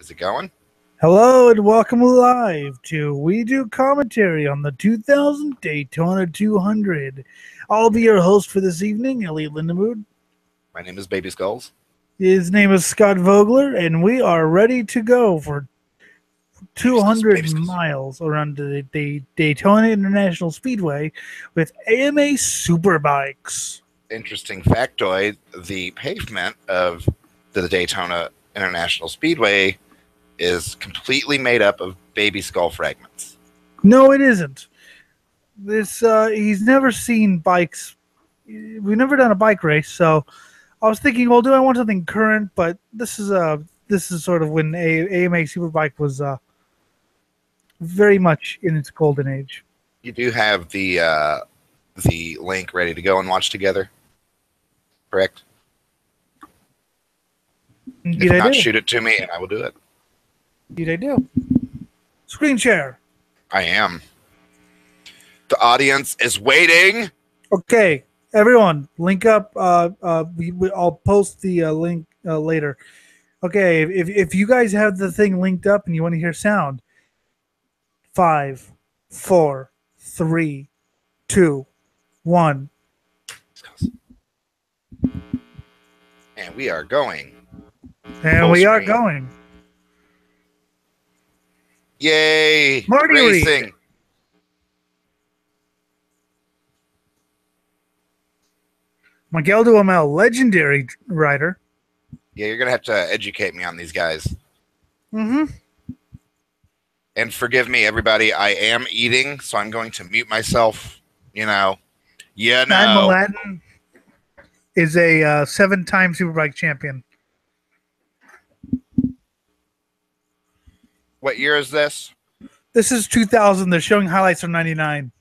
Is it going? Hello and welcome live to We Do Commentary on the 2000 Daytona 200. I'll be your host for this evening, Elliot Lindemood. My name is Baby Skulls. His name is Scott Vogler, and we are ready to go for 200 miles around the Daytona International Speedway with AMA Superbikes. Interesting factoid, the pavement of the Daytona International Speedway is completely made up of baby skull fragments. No, it isn't. He's never seen bikes. We've never done a bike race, so I was thinking, well, do I want something current? But this is sort of when AMA Superbike was very much in its golden age. You do have the link ready to go and watch together, correct? Indeed, if not, shoot it to me and I will do it. Indeed, I do. Screen share. I am. The audience is waiting. Okay, everyone, link up. I'll post the link later. Okay, if you guys have the thing linked up and you want to hear sound, 5, 4, 3, 2, 1. And we are going. And we are going. Yay! Marty racing. Reed. Miguel Duhamel, legendary rider. Yeah, you're gonna have to educate me on these guys. Mm-hmm. And forgive me, everybody. I am eating, so I'm going to mute myself. Matt Mladen is a 7-time Superbike champion. What year is this? This is 2000. They're showing highlights from 99.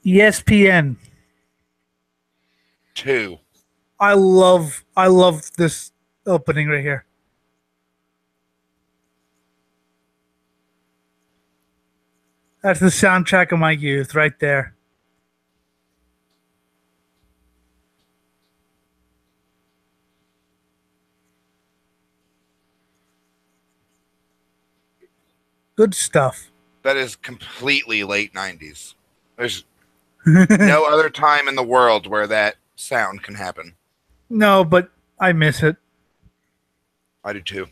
ESPN 2. I love this opening right here. That's the soundtrack of my youth right there. Good stuff. That is completely late 90s. There's no other time in the world where that sound can happen. No, but I miss it. I do too.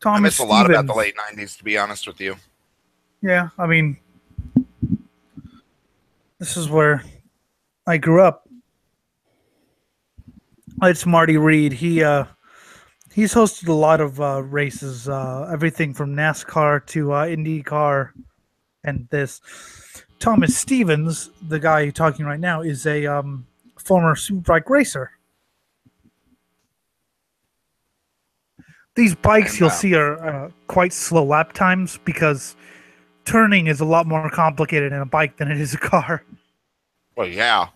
Thomas I miss Stevens. a lot about the late 90s, to be honest with you. Yeah, I mean, this is where I grew up. It's Marty Reed. He's hosted a lot of races, everything from NASCAR to IndyCar, and this. Thomas Stevens, the guy you're talking right now, is a former Superbike racer. These bikes you'll see are quite slow lap times because turning is a lot more complicated in a bike than it is a car. Well, yeah.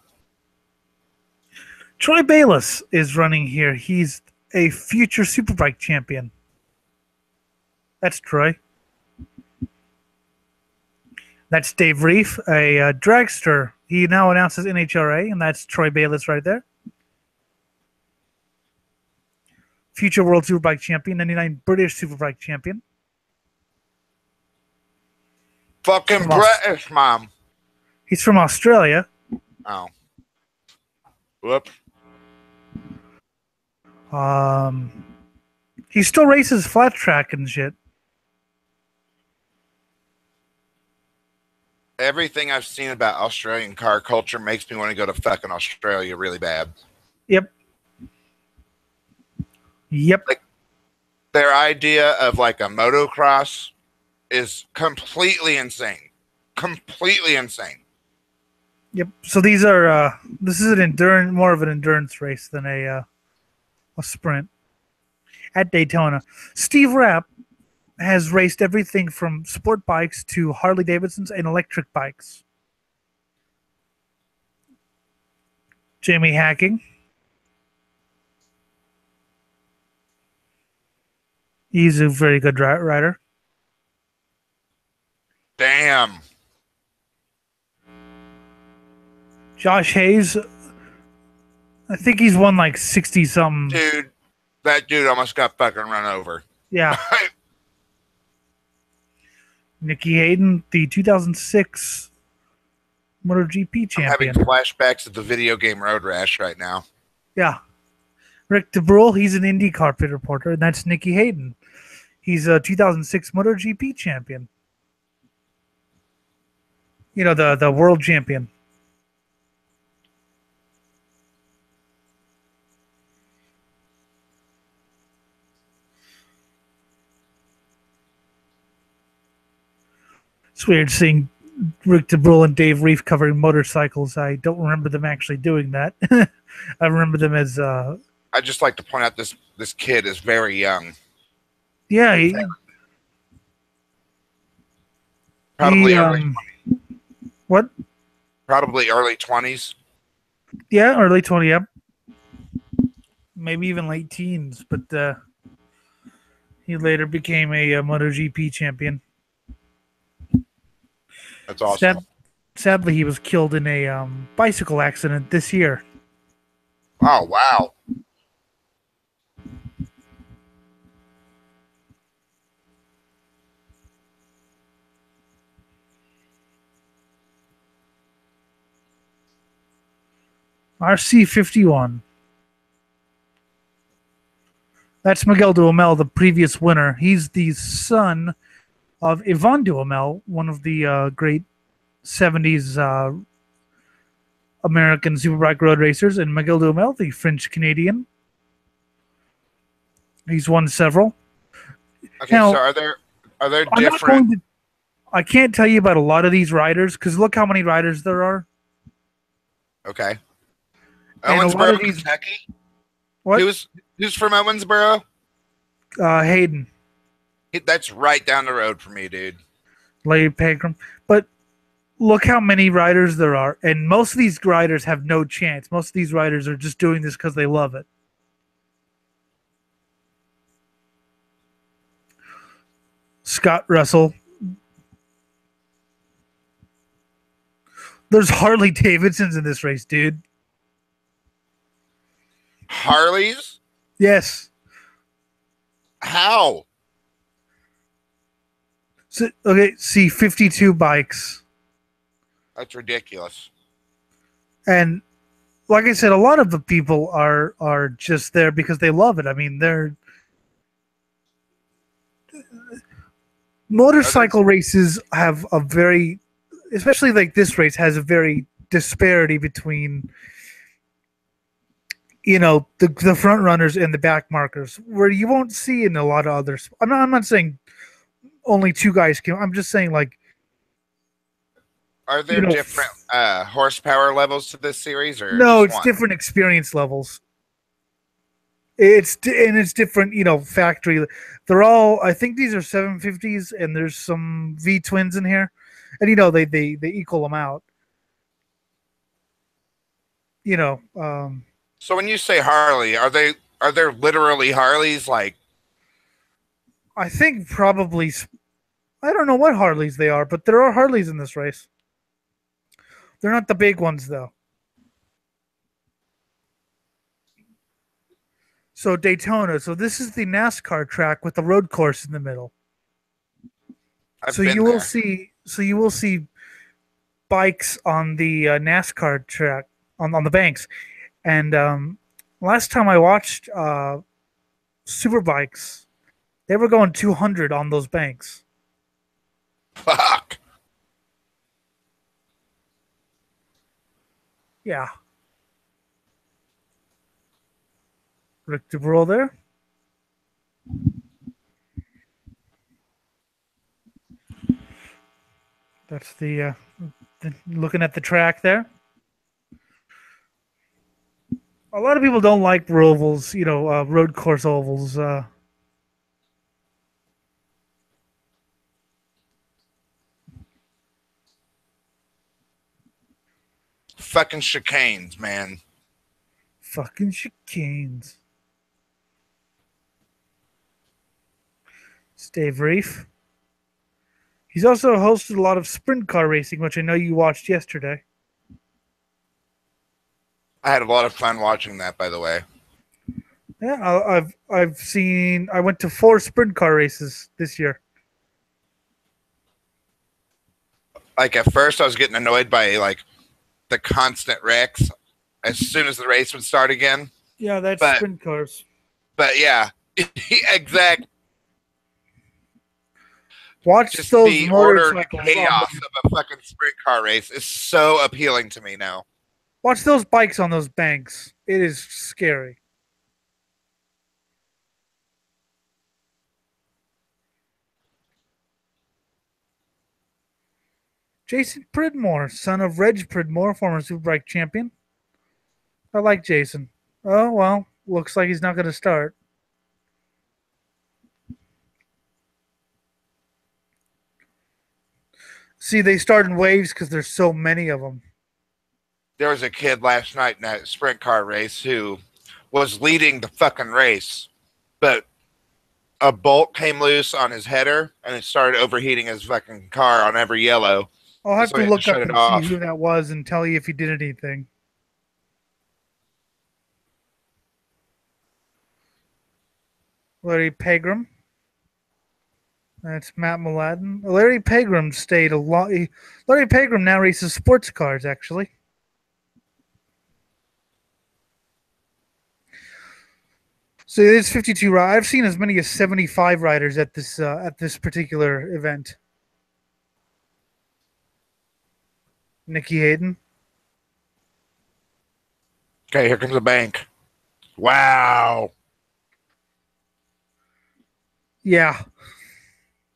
Troy Bayliss is running here. He's a future Superbike champion. That's Troy. That's Dave Reef, a dragster. He now announces NHRA, and that's Troy Bayliss right there. Future World Superbike champion, 99 British Superbike champion. Fucking British, Mom. He's from Australia. Oh. Whoop. He still races flat track and shit. Everything I've seen about Australian car culture makes me want to go to fucking Australia really bad. Yep. Like, their idea of like a motocross is completely insane. Completely insane. Yep. So these are this is more of an endurance race than a sprint at Daytona. Steve Rapp has raced everything from sport bikes to Harley Davidsons and electric bikes. Jamie Hacking. He's a very good rider. Damn. Josh Hayes, I think he's won like 60 something. Dude, that dude almost got fucking run over. Yeah. Nicky Hayden, the 2006 MotoGP I'm having champion. flashbacks of the video game Road Rash right now. Yeah. Rick DeBrule, he's an IndyCar pit reporter, and that's Nicky Hayden. He's a 2006 MotoGP champion. You know, the world champion. It's weird seeing Rick DeBrule and Dave Reef covering motorcycles. I don't remember them actually doing that. I remember them as I just like to point out this kid is very young. yeah, Probably he, early what? probably early 20s. Yeah, early 20, yep. Maybe even late teens, but he later became a MotoGP champion. That's awesome. Sadly, he was killed in a bicycle accident this year. Oh, wow. RC51. That's Miguel Duhamel, the previous winner. He's the son of Yvonne Duhamel, one of the great 70s American superbike road racers, and Miguel Duhamel, the French Canadian. He's won several. Okay, Now, so are there different? I can't tell you about a lot of these riders because look how many riders there are. Okay. And a lot Owensboro, of these- Kentucky. What? Who's from Owensboro? Hayden, That's right down the road for me, dude. Lady Pegram. But look how many riders there are, and most of these riders have no chance. Most of these riders are just doing this because they love it. Scott Russell. There's Harley Davidsons in this race, dude. Harleys? Yes. How? So, okay, see 52 bikes. That's ridiculous. And like I said, a lot of the people are just there because they love it. I mean, they're motorcycle races have a very, especially like this race has a very disparity between, you know, the front runners and the back markers, where you won't see in a lot of others. I'm not saying only two guys can. I'm just saying like. Are there different horsepower levels to this series, or no? just It's one? different experience levels. It's different, you know, factory. They're all. I think these are 750s, and there's some V twins in here, and you know they equal them out. You know. So when you say Harley, are there literally Harleys? Like, I think probably. I don't know what Harleys they are, but there are Harleys in this race. They're not the big ones, though. So Daytona. So this is the NASCAR track with the road course in the middle. So you will see bikes on the NASCAR track on the banks. And last time I watched Superbikes, they were going 200 on those banks. fuck. Yeah. Rick DeBrule there. That's the looking at the track there. A lot of people don't like ovals, you know, road course ovals. Fucking chicanes, man. Fucking chicanes. It's Dave Reef. He's also hosted a lot of sprint car racing, which I know you watched yesterday. I had a lot of fun watching that, by the way. Yeah, I've seen. I went to 4 sprint car races this year. Like at first, I was getting annoyed by like the constant wrecks as soon as the race would start again. Yeah, that's But sprint cars. yeah, exact. Watch Just those the ordered motorcycles on chaos the, of a fucking sprint car race is so appealing to me now. watch those bikes on those banks. It is scary. Jason Pridmore, son of Reg Pridmore, former Superbike champion. I like Jason. Oh well, looks like he's not going to start. See, they start in waves because there's so many of them. There was a kid last night in that sprint car race who was leading the fucking race, but a bolt came loose on his header and it started overheating his fucking car on every yellow. I'll have So to he had to look shut up it and see off. who that was and tell you if he did anything. Larry Pegram. That's Matt Mladen. Larry Pegram stayed a lot. Larry Pegram now races sports cars, actually. So there's 52. I've seen as many as 75 riders at this particular event. Nikki Hayden. Okay, here comes the bank. Wow. Yeah.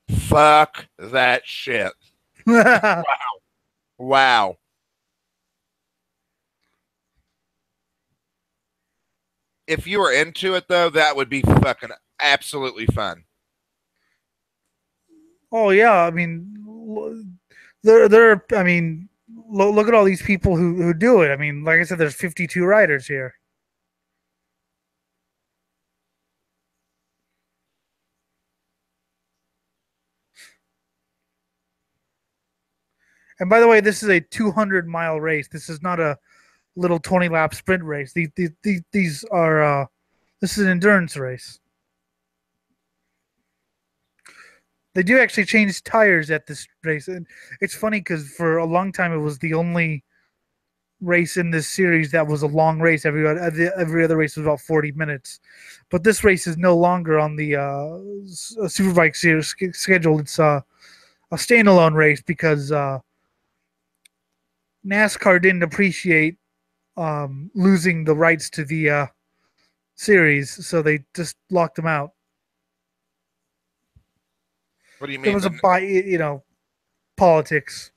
Fuck that shit. Yeah, Wow. If you were into it though, that would be fucking absolutely fun. oh yeah. I mean, there. I mean, look at all these people who do it. I mean, like I said, there's 52 riders here. And by the way, this is a 200-mile race. This is not a little 20-lap sprint race. These are this is an endurance race. They do actually change tires at this race, and it's funny because for a long time it was the only race in this series that was a long race. Every other race was about 40 minutes, but this race is no longer on the Superbike series schedule. It's a standalone race because NASCAR didn't appreciate losing the rights to the series, so they just locked them out. What do you There mean? was politics.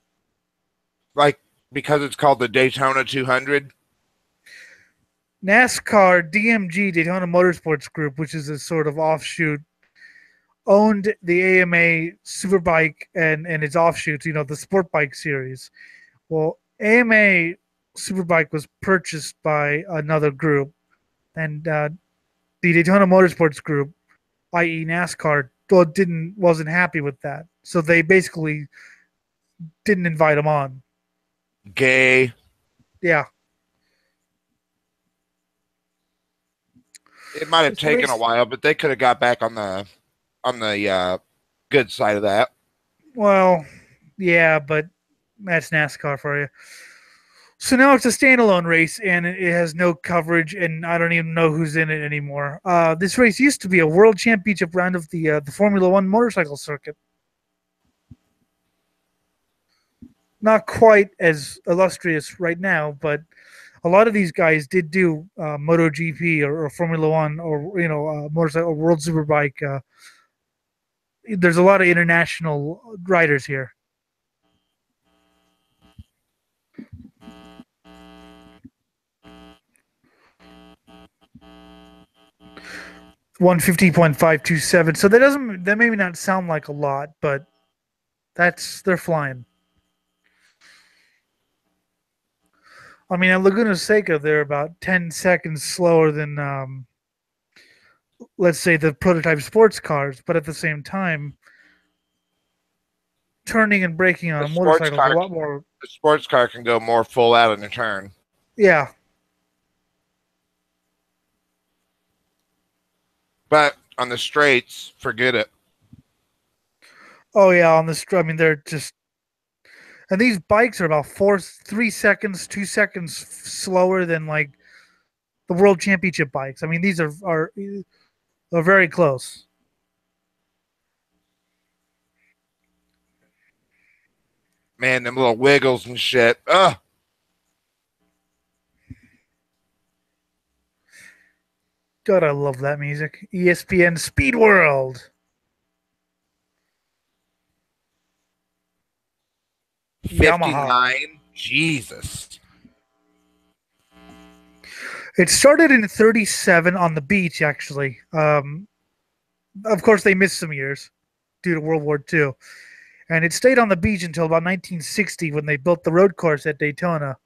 Like because it's called the Daytona 200? NASCAR DMG Daytona Motorsports Group, which is a sort of offshoot, owned the AMA Superbike and its offshoots. The Sport Bike series. Well, AMA Superbike was purchased by another group, and the Daytona Motorsports Group, i.e., NASCAR, wasn't happy with that, so they basically didn't invite him on. Gay. Yeah, It might have it's a taken a race. while, but they could have got back on the good side of that. Well, yeah, but that's NASCAR for you. So now it's a standalone race, and it has no coverage, and I don't even know who's in it anymore. This race used to be a world championship round of the Formula One motorcycle circuit. Not quite as illustrious right now, but a lot of these guys did do MotoGP or Formula One or motorcycle or World Superbike. There's a lot of international riders here. .527. So that maybe not sound like a lot, but they're flying. I mean, at Laguna Seca, they're about 10 seconds slower than, let's say, the prototype sports cars. But at the same time, turning and braking on The a sports motorcycle is a car, lot more. the sports car can go more full out in a turn. Yeah. But on the straights, forget it. Oh yeah, on this. I mean, they're just and these bikes are about 3 seconds, 2 seconds slower than like the world championship bikes. I mean, these are very close. Man, them little wiggles and shit. Ugh. God, I love that music. ESPN Speed World. Yamaha. 59. Jesus. It started in 37 on the beach, actually. Of course, they missed some years due to World War II. And it stayed on the beach until about 1960 when they built the road course at Daytona.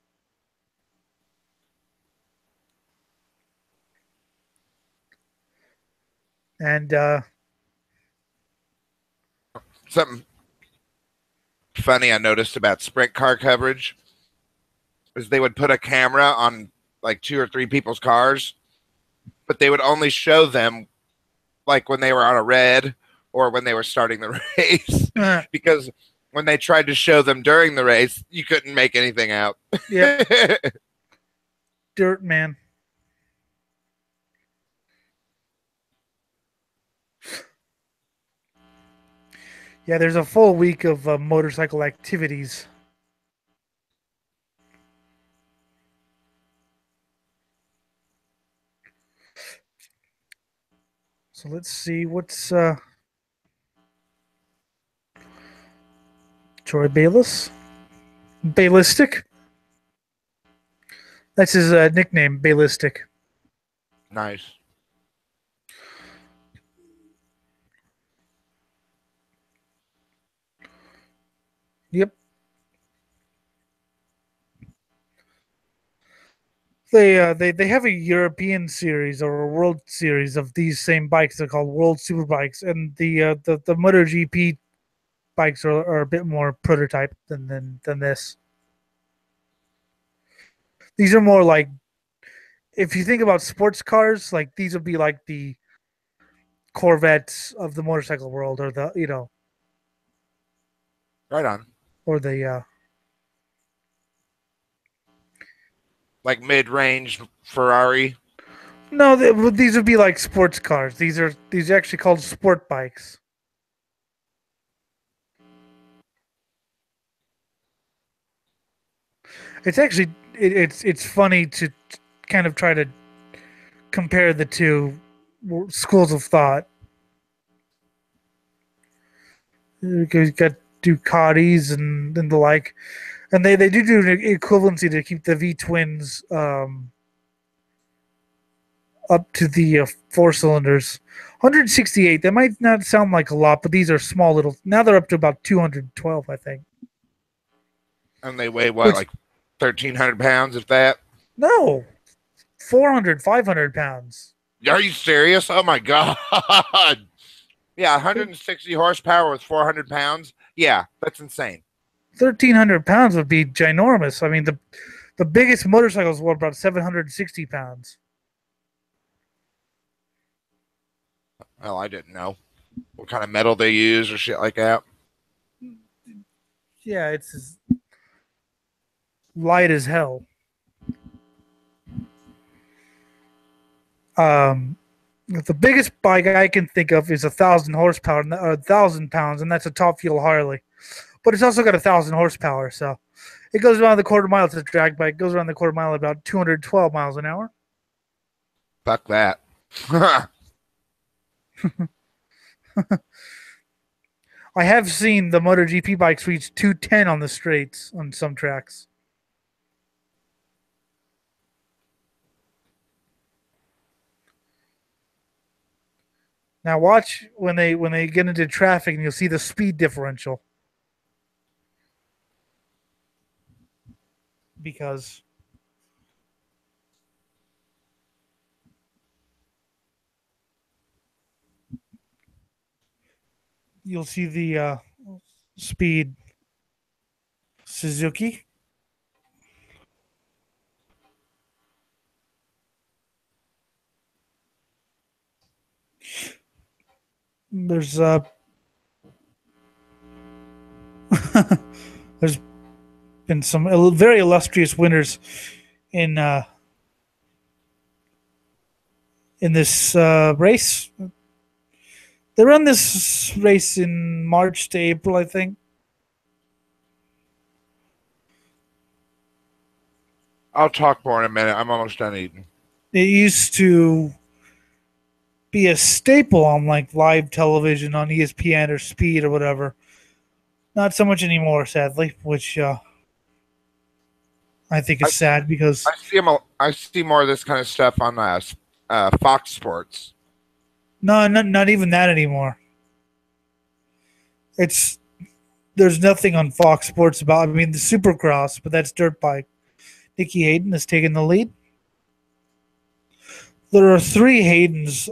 And Something funny I noticed about sprint car coverage is they would put a camera on like two or three people's cars, but they would only show them like when they were on a red or when they were starting the race because when they tried to show them during the race, you couldn't make anything out. yep, dirt man. Yeah, there's a full week of motorcycle activities. So let's see what's Troy Bayliss. Baylistic. That's his nickname, Baylistic. Nice. Yep. They have a European series or a World Series of these same bikes. They're called World Superbikes, and the MotoGP bikes are a bit more prototype than this. These are more like if you think about sports cars, like these would be like the Corvettes of the motorcycle world, or the Right on. or the Like mid-range Ferrari. no, these would be like sports cars. These are actually called sport bikes. It's actually it's funny to kind of try to compare the two schools of thought. You've got Ducatis and the like, and they do an equivalency to keep the V twins up to the four cylinders. 168. That might not sound like a lot, but these are small little. Now they're up to about 212, I think. And they weigh what, Which like 1,300 pounds, if that? no, 400, 500 pounds. Are you serious? Oh my God. Yeah, 160 horsepower with 400 pounds. Yeah, that's insane. 1,300 pounds would be ginormous. I mean, the biggest motorcycles were about 760 pounds. Well, I didn't know what kind of metal they use or shit like that. Yeah, it's as light as hell. The biggest bike I can think of is 1,000 horsepower, 1,000 pounds, and that's a top fuel Harley. But it's also got 1,000 horsepower, so it goes around the quarter mile. It's a drag bike. It goes around the quarter mile at about 212 miles an hour. Fuck that. I have seen the MotoGP bikes reach 210 on the straights on some tracks. Now watch when they get into traffic and you'll see the speed differential. Because you'll see the speed Suzuki. There's there's been some very illustrious winners in this race. They run this race in March to April, I think. I'll talk more in a minute. I'm almost done eating. It used to be a staple on like live television on ESPN or Speed or whatever. Not so much anymore, sadly, which I think is sad because I see more of this kind of stuff on Fox Sports. no, not even that anymore. It's there's nothing on Fox Sports about. I mean, the Supercross, but that's dirt bike. Nikki Hayden has taken the lead. There are three Haydens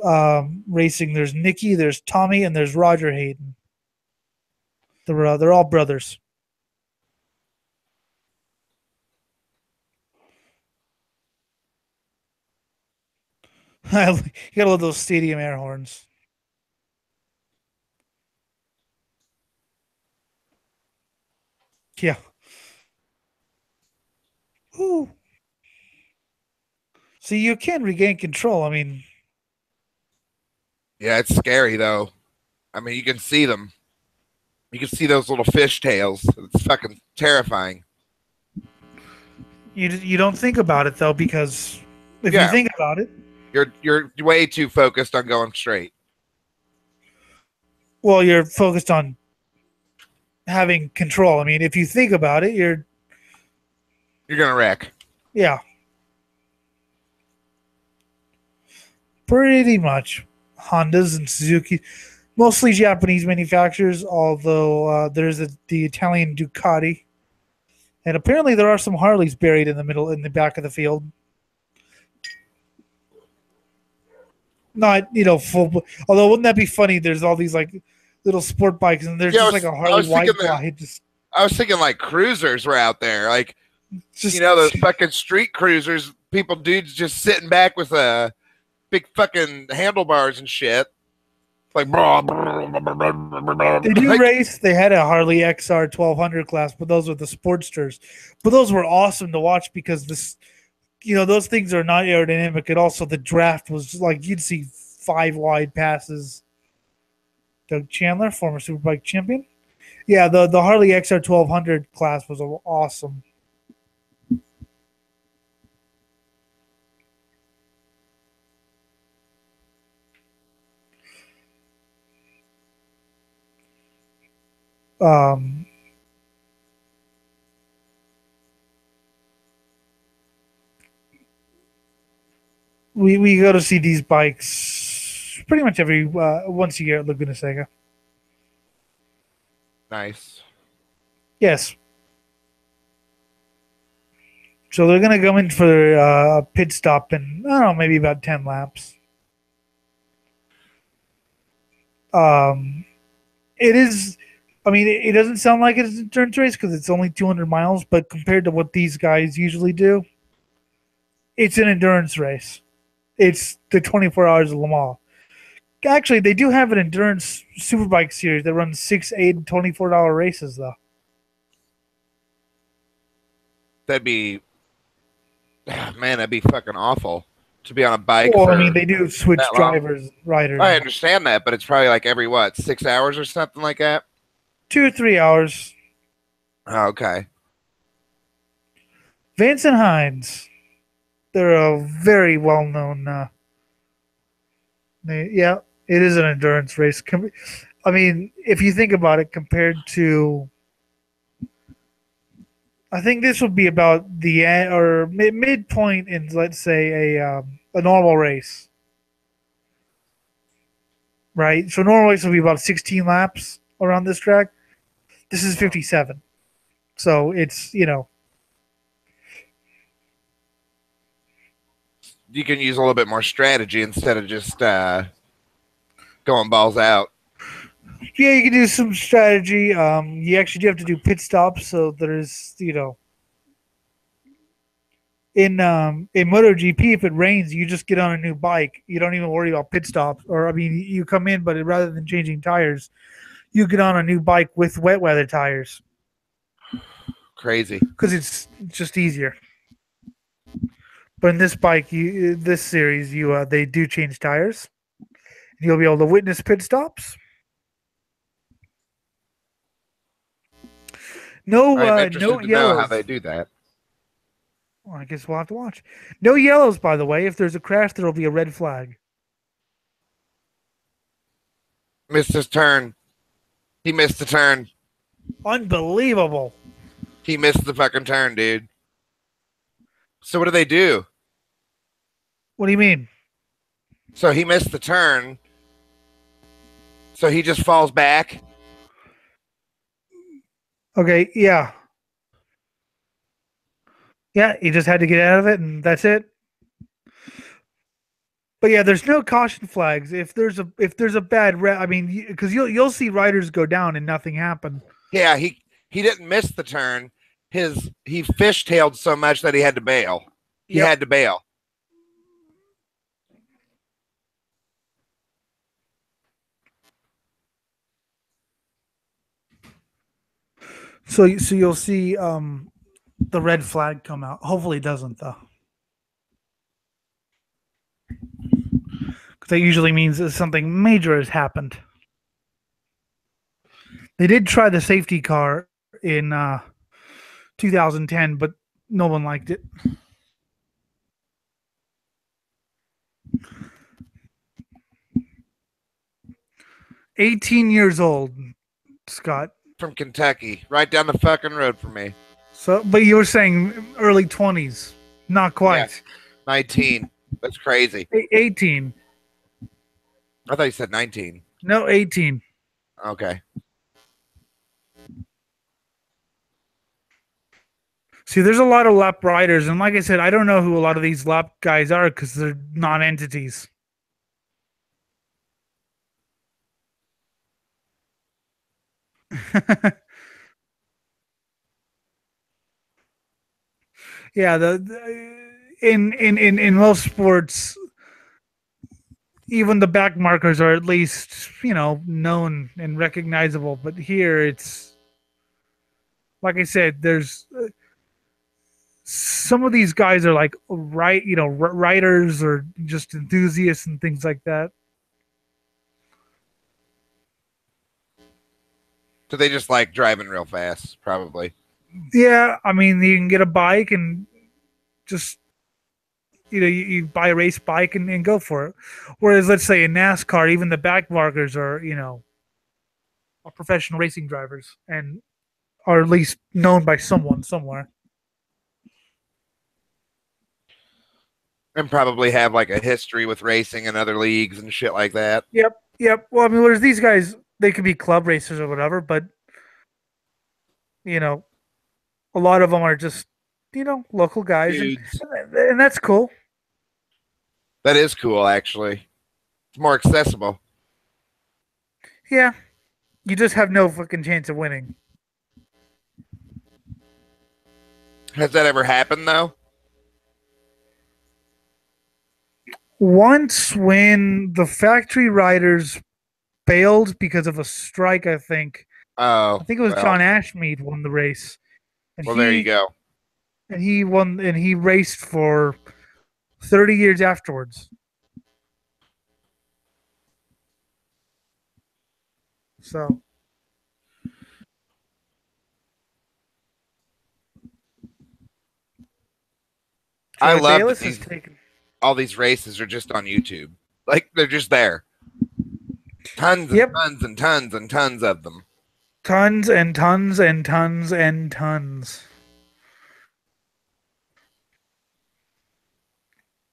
racing. There's Nikki, there's Tommy, and there's Roger Hayden. They're all brothers. You gotta love those stadium air horns. Yeah. Ooh. See, you can regain control. I mean, Yeah, it's scary though. I mean, you can see them. You can see those little fish tails. It's fucking terrifying. you don't think about it though, because if you think about it, you're way too focused on going straight. Well, you're focused on having control. I mean, if you think about it, you're gonna wreck. Yeah. Pretty much. Hondas and Suzuki, mostly Japanese manufacturers, although there's the Italian Ducati. And apparently there are some Harleys buried in the back of the field. Not, full. Although, wouldn't that be funny? There's all these like little sport bikes, and there's just like a Harley white guy. I was thinking like cruisers were out there, like those fucking street cruisers. Dudes just sitting back with big fucking handlebars and shit. Like they do race. They had a Harley XR 1200 class, but those were the Sportsters. But those were awesome to watch because those things are not aerodynamic, and also the draft was like you'd see 5 wide passes. Doug Chandler, former Superbike champion. Yeah, the Harley XR 1200 class was awesome. We go to see these bikes pretty much every once a year at Laguna Seca. Nice. Yes. So they're going to go in for a pit stop in, I don't know, maybe about 10 laps. It is, I mean, it doesn't sound like it's an endurance race because it's only 200 miles, but compared to what these guys usually do, it's an endurance race. It's the 24 Hours of Le Mans. Actually, they do have an endurance superbike series that runs 6, 8, and $24 races, though. That'd be fucking awful to be on a bike. Well, I mean, they do switch riders. I understand that, but it's probably like every 6 hours or something like that? 2 or 3 hours. Oh, okay. Vance and Hines. They're a very well-known. Yeah, it is an endurance race. I mean, if you think about it, compared to, I think this would be about the end or midpoint in, let's say, a normal race, right? So normal race will be about 16 laps around this track. This is 57, so it's you can use a little bit more strategy instead of just going balls out. Yeah, you can do some strategy. You actually do have to do pit stops, so there's in MotoGP, if it rains, you just get on a new bike. You don't even worry about pit stops. Or I mean, you come in, but rather than changing tires, you get on a new bike with wet weather tires Crazy. because it's just easier. But in this bike, this series, they do change tires. You'll be able to witness pit stops. I am No interested to know how yellows. they do that. Well, I guess we'll have to watch. No yellows, by the way. If there's a crash, there will be a red flag. Missed his turn. He missed the turn. Unbelievable. He missed the fucking turn, dude. So what do they do? What do you mean? So he missed the turn. So he just falls back. Okay, yeah. Yeah, he just had to get out of it, and that's it. But yeah, there's no caution flags if there's a bad I mean, because you'll see riders go down and nothing happen. Yeah, he didn't miss the turn. He fishtailed so much that he had to bail. He Yep. had to bail. So you'll see the red flag come out. Hopefully, it doesn't though, because that usually means that something major has happened. They did try the safety car in 2010, but no one liked it. $18 old, Scott. From Kentucky, right down the fucking road from me. So, but you were saying early 20s, not quite. Yes. 19. That's crazy. 18. I thought you said 19. No, 18. Okay. See, there's a lot of lap riders, and like I said, I don't know who a lot of these lap guys are because they're non-entities. Yeah, in most sports, even the back markers are at least known and recognizable. But here, it's like I said, there's some of these guys are like writers or just enthusiasts and things like that. So they just like driving real fast, probably. Yeah, I mean, you can get a bike and just you buy a race bike and go for it. Whereas, let's say in NASCAR, even the back markers are are professional racing drivers and are at least known by someone somewhere. And probably have like a history with racing and other leagues and shit like that. Yep. Well, I mean, whereas these guys, they could be club racers or whatever, but a lot of them are just local guys, Dudes. and that's cool. That is cool, actually. It's more accessible. Yeah, you just have no fucking chance of winning. Has that ever happened, though? Once, when the factory riders bailed because of a strike, I think it was well, John Ashmead won the race, and well, there you go. And he won, and he raced for 30 years afterwards. So I Troy love Bayliss that has taken. all these races are just on YouTube. Like, they're just there. Tons and Yep. tons and tons and tons of them. Tons and tons and tons and tons.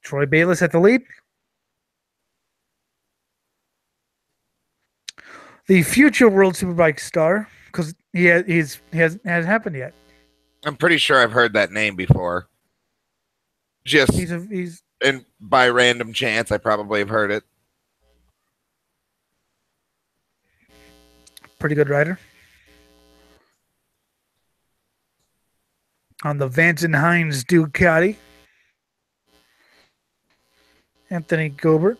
Troy Bayliss at the lead. The future World Superbike star, because he hasn't happened yet. I'm pretty sure I've heard that name before. Just He's and by random chance, I probably have heard it. pretty good rider. On the Vance and Hines Ducati. Anthony Gobert.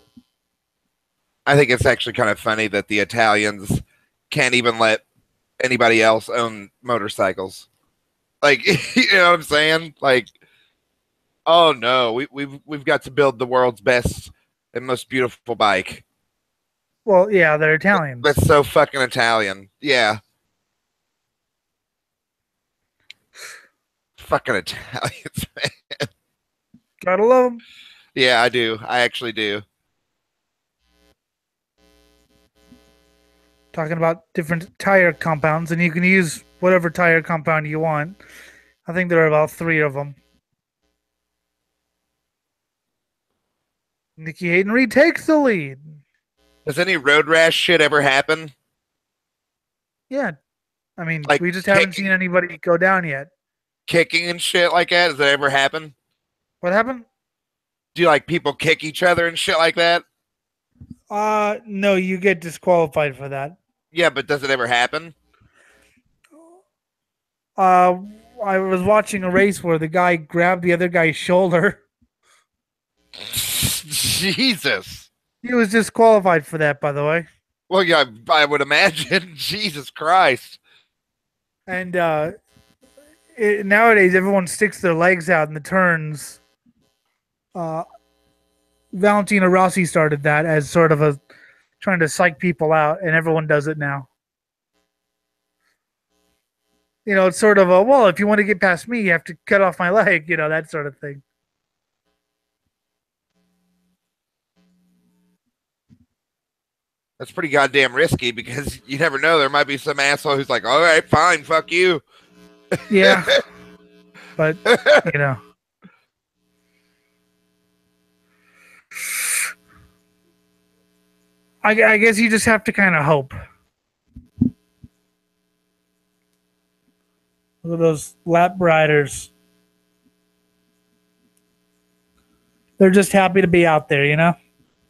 I think it's actually kind of funny that the Italians can't even let anybody else own motorcycles. Like, you know what I'm saying? Like, oh no, we've got to build the world's best and most beautiful bike. Well, yeah, they're Italians. That's so fucking Italian. Yeah, fucking Italians, man. Gotta love them. Yeah, I do. I actually do. Talking about different tire compounds, and you can use whatever tire compound you want. I think there are about 3 of them. Nikki Hayden retakes the lead. Does any road rash shit ever happen? Yeah, I mean, Like we just haven't seen anybody go down yet. kicking and shit like that? Does that ever happen? What happened? Do like people kick each other and shit like that? No, you get disqualified for that. Yeah, but does it ever happen? I was watching a race where the guy grabbed the other guy's shoulder. Jesus. He was disqualified for that, by the way. Well, yeah, I would imagine. Jesus Christ. And nowadays, everyone sticks their legs out in the turns. Valentino Rossi started that as sort of a trying to psych people out, and everyone does it now. You know, it's sort of a, well, if you want to get past me, you have to cut off my leg, you know, that sort of thing. That's pretty goddamn risky because you never know. There might be some asshole who's like, all right, fine, fuck you. Yeah. But, you know. I guess you just have to kind of hope. Look at those lap riders. They're just happy to be out there, you know?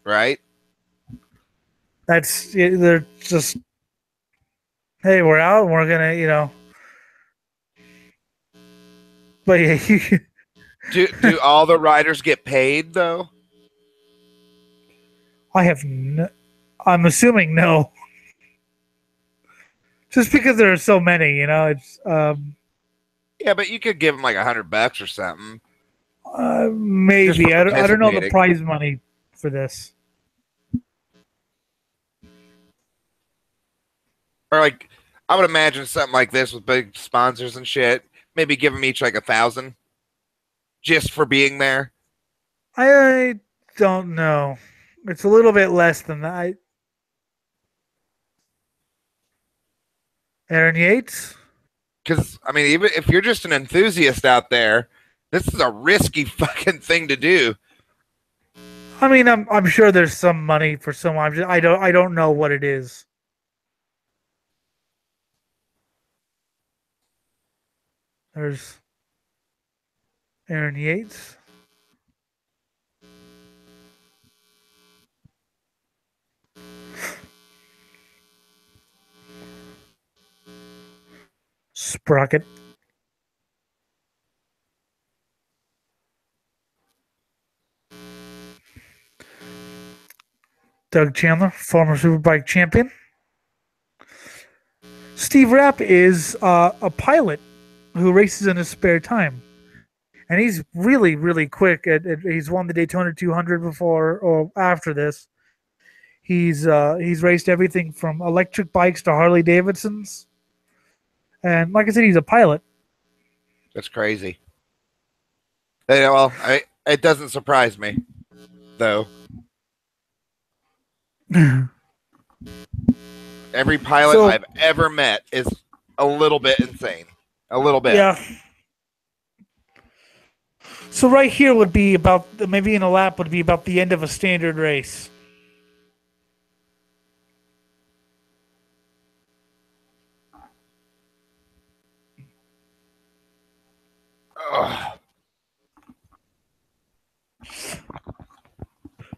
Right? They're just, hey, we're out and we're going to, you know. But yeah, Do all the riders get paid, though? I'm assuming no. Just because there are so many, you know, it's Yeah, but you could give them like $100 or something. Maybe I don't know the prize money for this. Or like, I would imagine something like this with big sponsors and shit. Maybe give them each like 1,000 just for being there. I don't know. It's a little bit less than that. Aaron Yates? Because, I mean, even if you're just an enthusiast out there, this is a risky fucking thing to do. I mean, I'm sure there's some money for some. I don't know what it is. There's Aaron Yates. Sprocket. Doug Chandler, former Superbike champion. Steve Rapp is a pilot who races in his spare time. And he's really, really quick. He's won the Daytona 200 before or after this. He's raced everything from electric bikes to Harley Davidsons. And like I said, he's a pilot. That's crazy. Well, it doesn't surprise me, though. Every pilot I've ever met is a little bit insane. A little bit. Yeah. So right here would be about, maybe in a lap would be about the end of a standard race. Ugh.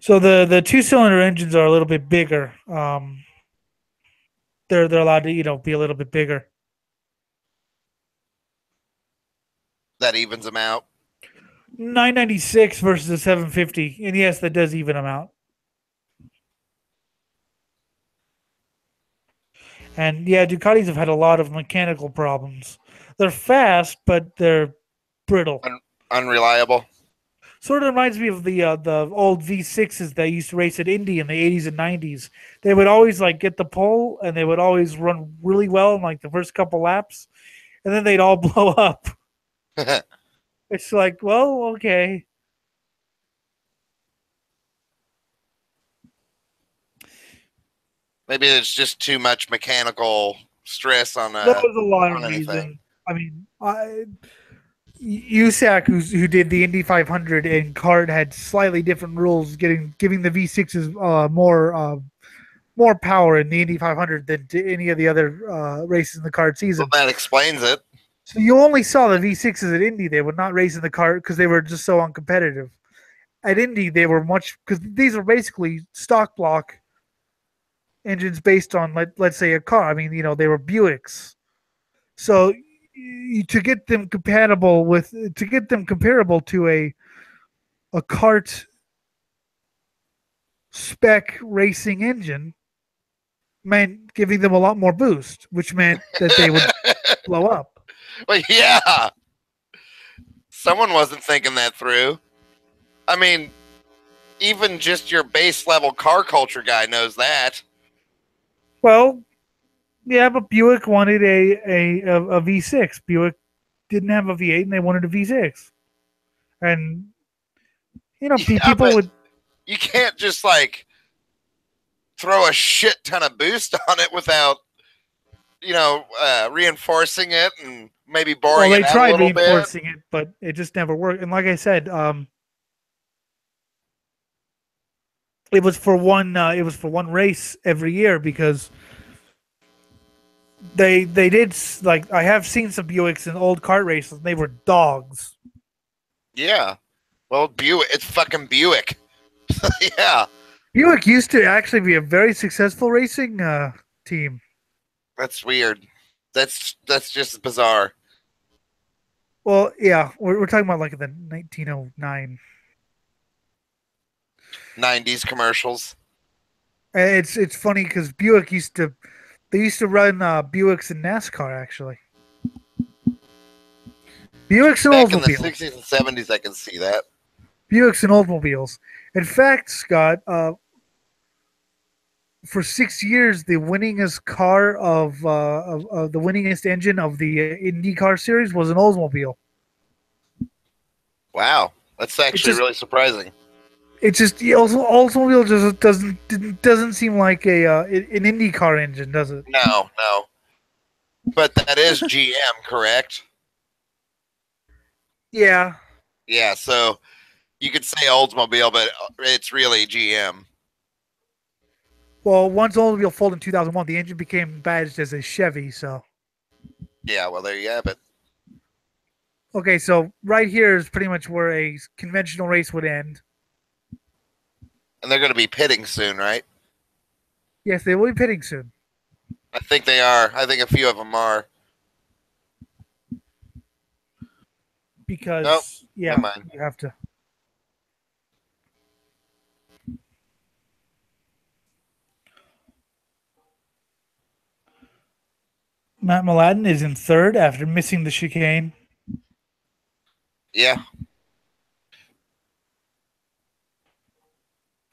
So the 2-cylinder engines are a little bit bigger. They're allowed to, be a little bit bigger. That evens them out. 996 versus a 750, and yes, that does even them out. And yeah, Ducatis have had a lot of mechanical problems. They're fast, but they're brittle. Unreliable. Sort of reminds me of the old V6s that used to race at Indy in the 80s and 90s. They would always like get the pole, and they would always run really well in like the first couple laps, and then they'd all blow up. It's like, well, okay. Maybe it's just too much mechanical stress on That was a lot of anything. reason. I mean, USAC, who did the Indy 500 and kart, had slightly different rules, giving the V6s more power in the Indy 500 than to any of the other races in the kart Well, season. that explains it. So you only saw the V6s at Indy. They would not race in the kart because they were just so uncompetitive. At Indy, they were much because these are basically stock block engines based on let's say a car. I mean, they were Buicks. So to get them comparable to a kart spec racing engine meant giving them a lot more boost, which meant that they would blow up. Well, yeah. Someone wasn't thinking that through. I mean, even just your base level car culture guy knows that. Well, yeah, but Buick wanted a V6. Buick didn't have a V8, and they wanted a V6. And Yeah, people but would. you can't just like throw a shit ton of boost on it without, reinforcing it and maybe boring Well, they it out a tried little bit. reinforcing it, but it just never worked. And like I said, it was for one. It was for one race every year because they did like I have seen some Buicks in old kart races. And they were dogs. Yeah. Well, Buick, it's fucking Buick. Yeah. Buick used to actually be a very successful racing team. That's weird. That's just bizarre. Well, yeah, we're talking about like the 1909. 90s commercials. It's funny because Buick used to run Buicks in NASCAR actually. Buicks and Back in the Oldsmobiles. 60s and 70s, I can see that. Buicks and Oldsmobiles. In fact, Scott, for 6 years, the winningest car of the winningest engine of the IndyCar series was an Oldsmobile. Wow. That's actually really surprising. It's just Oldsmobile just doesn't seem like an IndyCar engine, does it? No. But that is GM, correct? Yeah. Yeah, so you could say Oldsmobile, but it's really GM. Well, once Oldsmobile folded in 2001, the engine became badged as a Chevy. So. Yeah, well, there you have it. Okay, so right here is pretty much where a conventional race would end. And they're going to be pitting soon, right? Yes, they will be pitting soon. I think they are. I think a few of them are. Because, nope. Yeah, Never mind. you have to. Matt Mladen is in third after missing the chicane. Yeah.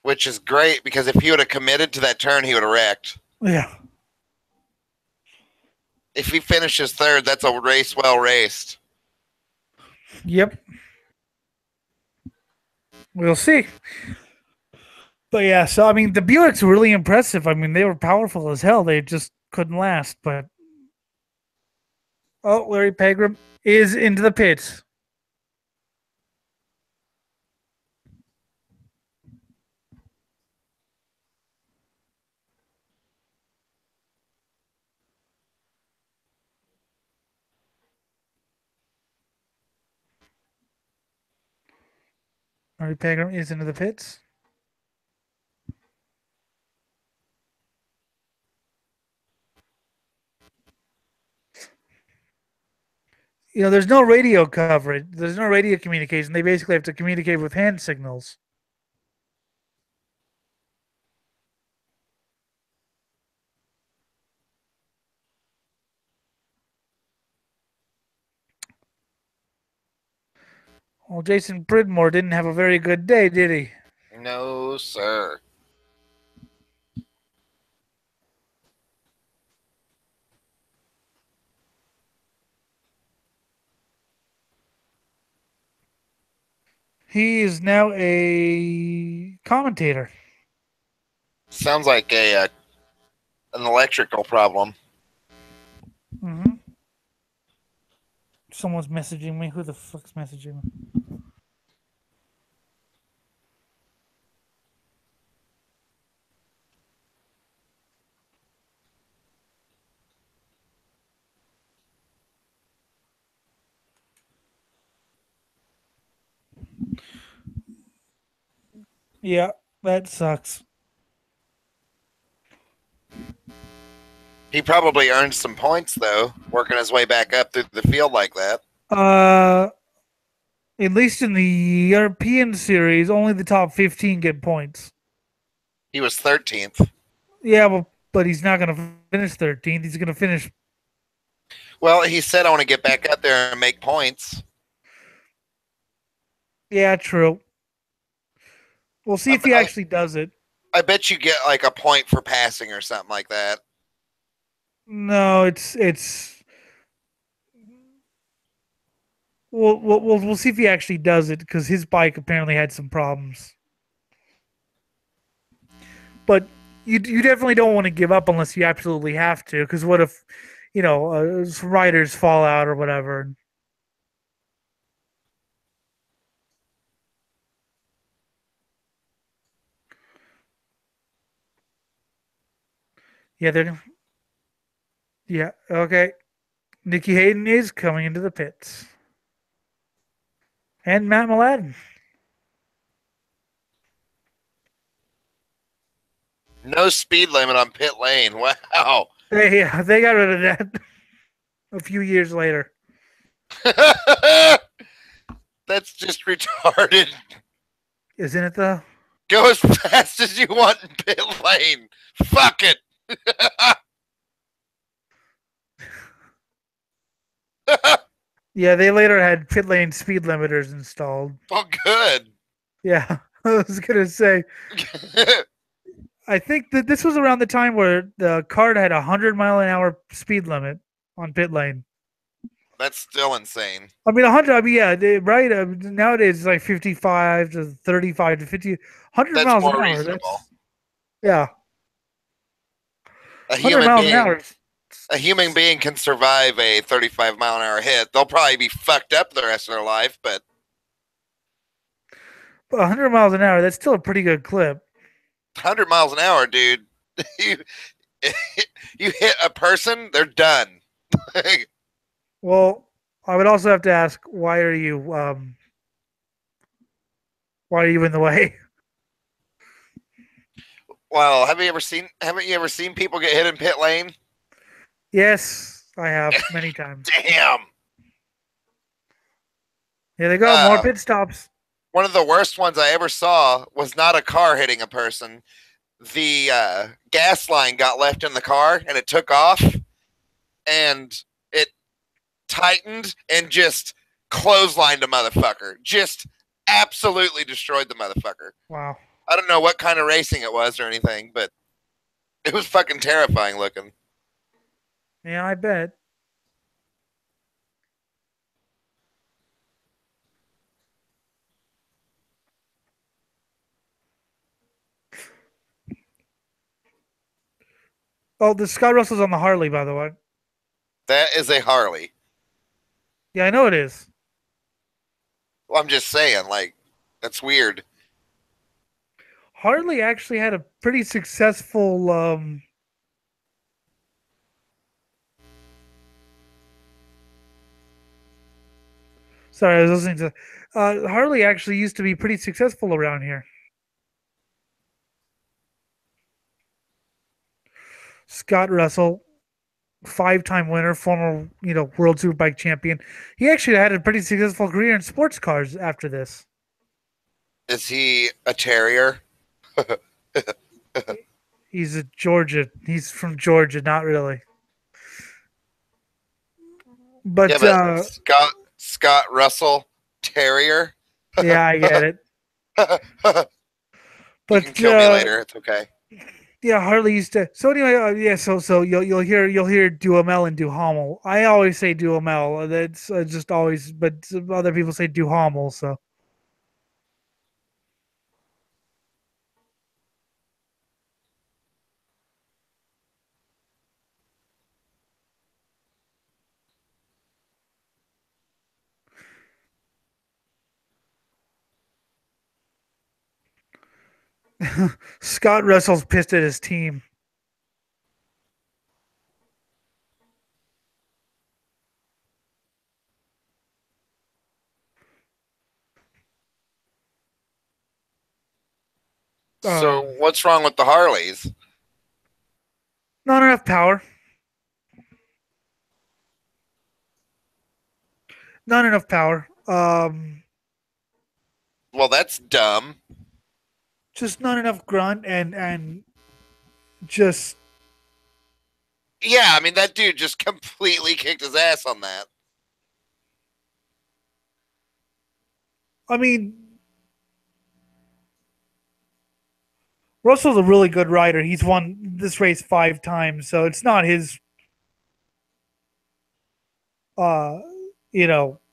Which is great because if he would have committed to that turn, he would have wrecked. Yeah. If he finishes third, that's a race well raced. Yep. We'll see. But yeah, so I mean, the Buicks were really impressive. I mean, they were powerful as hell. They just couldn't last. But Larry Pegram is into the pits. Larry Pegram is into the pits. there's no radio coverage. There's no radio communication. They basically have to communicate with hand signals. Well, Jason Pridmore didn't have a very good day, did he? No, sir. He is now a commentator. Sounds like an electrical problem. Mm-hmm. Someone's messaging me. Who the fuck's messaging me? Yeah, that sucks. He probably earned some points though, working his way back up through the field like that. At least in the European series, only the top 15 get points. He was 13th. Yeah, but he's not going to finish 13th. He's going to finish. Well, he said, I want to get back up there and make points. Yeah, true. We'll see if he actually does it. I bet you get like a point for passing or something like that. No, it's. We'll see if he actually does it because his bike apparently had some problems. But you definitely don't want to give up unless you absolutely have to. Because what if, some riders fall out or whatever? Yeah, they're. Yeah, okay. Nikki Hayden is coming into the pits. And Matt Mladen. No speed limit on pit lane. Wow. They got rid of that a few years later. That's just retarded. Isn't it though? Go as fast as you want in pit lane. Fuck it. Yeah, they later had pit lane speed limiters installed. Oh, good. Yeah, I was gonna say. I think that this was around the time where the card had 100-mile-an-hour speed limit on pit lane. That's still insane. I mean, 100. I mean, yeah, right. Nowadays, it's like 55 to 35 to 50. 100 That's miles more an hour. reasonable. Yeah. A 100 miles an hour. A human being can survive a 35-mile-an-hour hit. They'll probably be fucked up the rest of their life, but 100 miles an hour, that's still a pretty good clip. 100 miles an hour, dude. you hit a person, they're done. Well, I would also have to ask, why are you in the way? Well, haven't you ever seen people get hit in pit lane? Yes, I have many times. Damn. Here they go, more pit stops. One of the worst ones I ever saw was not a car hitting a person. The gas line got left in the car and it took off and it tightened and just clotheslined a motherfucker. Just absolutely destroyed the motherfucker. Wow. I don't know what kind of racing it was or anything, but it was fucking terrifying looking. Yeah, I bet. Oh, the Scott Russell's on the Harley, by the way. That is a Harley. Yeah, I know it is. Well, I'm just saying, like, that's weird. Harley actually had a pretty successful sorry, I was listening to Harley actually used to be pretty successful around here. Scott Russell. 5-time winner, former World Superbike champion. He actually had a pretty successful career in sports cars after this. Is he a terrier? He's a Georgia. He's from Georgia, not really. Yeah, But but Scott Russell Terrier. yeah, I get it. You can But kill me later. It's okay. yeah, Harley used to. So anyway, yeah. So you'll hear Duhamel and Duhamel. I always say Duhamel. That's just always, but other people say Duhamel. So Scott Russell's pissed at his team. So what's wrong with the Harleys? Not enough power. Not enough power. Well, that's dumb. Just not enough grunt and just. Yeah, I mean that dude just completely kicked his ass on that. I mean, Russell's a really good rider. He's won this race 5 times, so it's not his uh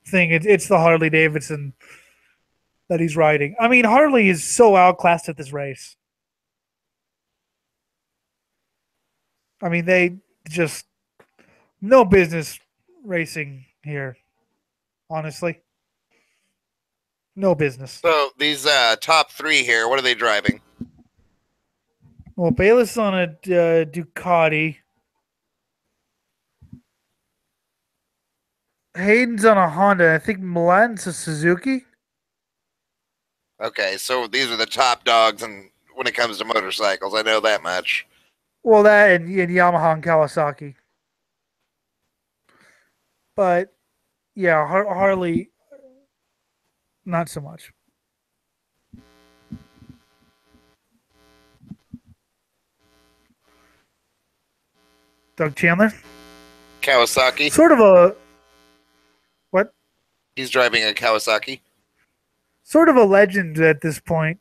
thing. It's the Harley Davidson that he's riding. I mean, Harley is so outclassed at this race. I mean, they just no business racing here. Honestly, no business. So these top three here, what are they driving? Well, Bayless on a Ducati. Hayden's on a Honda. I think Milan's a Suzuki. Okay, so these are the top dogs, and when it comes to motorcycles, I know that much. Well, that and Yamaha and Kawasaki. But yeah, Harley, not so much. Doug Chandler, Kawasaki. sort of a what? He's driving a Kawasaki. Sort of a legend at this point.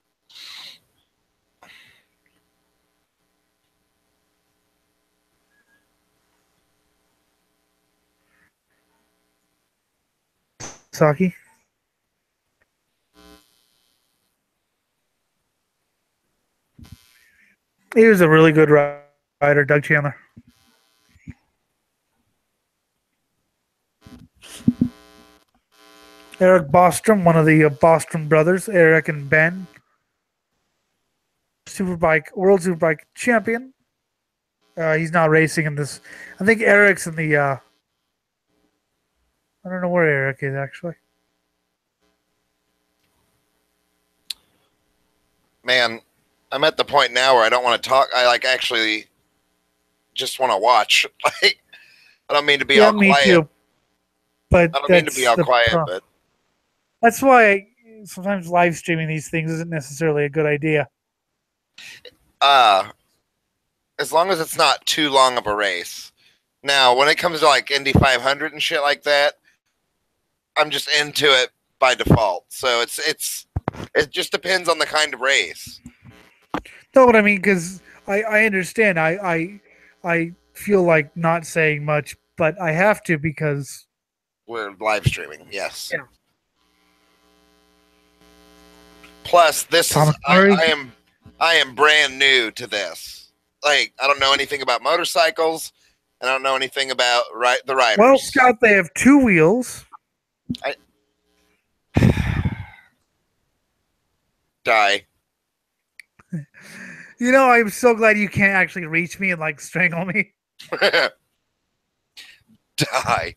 Saki. He was a really good rider, Doug Chandler. Eric Bostrom, one of the Bostrom brothers, Eric and Ben. World Superbike champion. He's not racing in this. I think Eric's in the. I don't know where Eric is actually. Man, I'm at the point now where I don't want to talk. I actually just want to watch. Like, I don't mean to be all me quiet. Too, but I don't mean to be all quiet, but that's why sometimes live streaming these things isn't necessarily a good idea. As long as it's not too long of a race. Now, when it comes to like Indy 500 and shit like that, I'm just into it by default. So it just depends on the kind of race. Know what I mean? Because I understand. I feel like not saying much, but I have to because we're live streaming. Yes. Yeah. Plus, this is I am brand new to this. Like, I don't know anything about motorcycles, and I don't know anything about the riders. Well, Scott, they have 2 wheels. Die. I'm so glad you can't actually reach me and like strangle me. Die.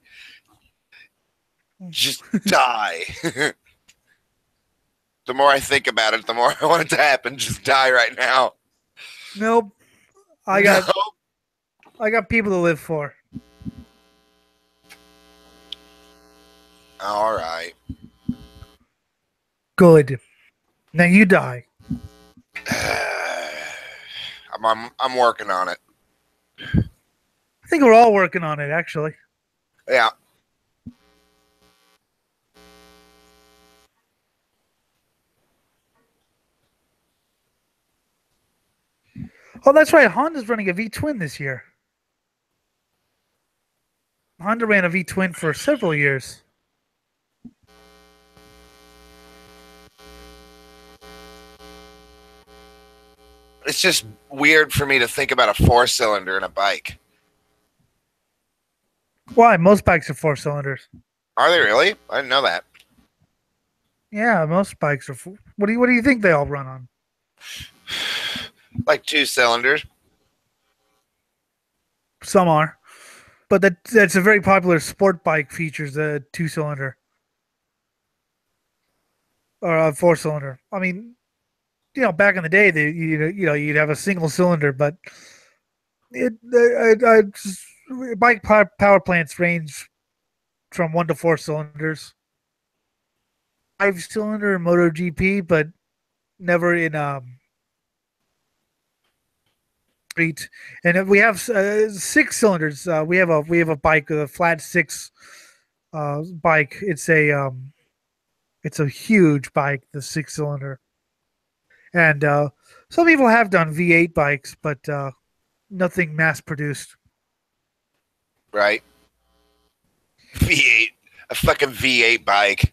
Just die. The more I think about it, the more I want it to happen. Just die right now. Nope. I got people to live for. All right. Good. Now you die. I'm working on it. I think we're all working on it, actually. Yeah. Oh, that's right. Honda's running a V twin this year. Honda ran a V twin for several years. It's just weird for me to think about a 4-cylinder in a bike. Why? Most bikes are 4 cylinders. Are they really? I didn't know that. Yeah, most bikes are. What do you think they all run on? Like 2 cylinders. Some are, but that's a very popular sport bike. Features a 2 cylinder or a 4 cylinder. I mean, back in the day, you'd have a single cylinder, but bike power plants range from 1 to 4 cylinders. 5 cylinder MotoGP, but never in street. And if we have 6 cylinders. We have a bike, a flat six bike. It's a huge bike, the 6 cylinder. And some people have done V8 bikes, but nothing mass produced. Right. V8. A fucking V8 bike.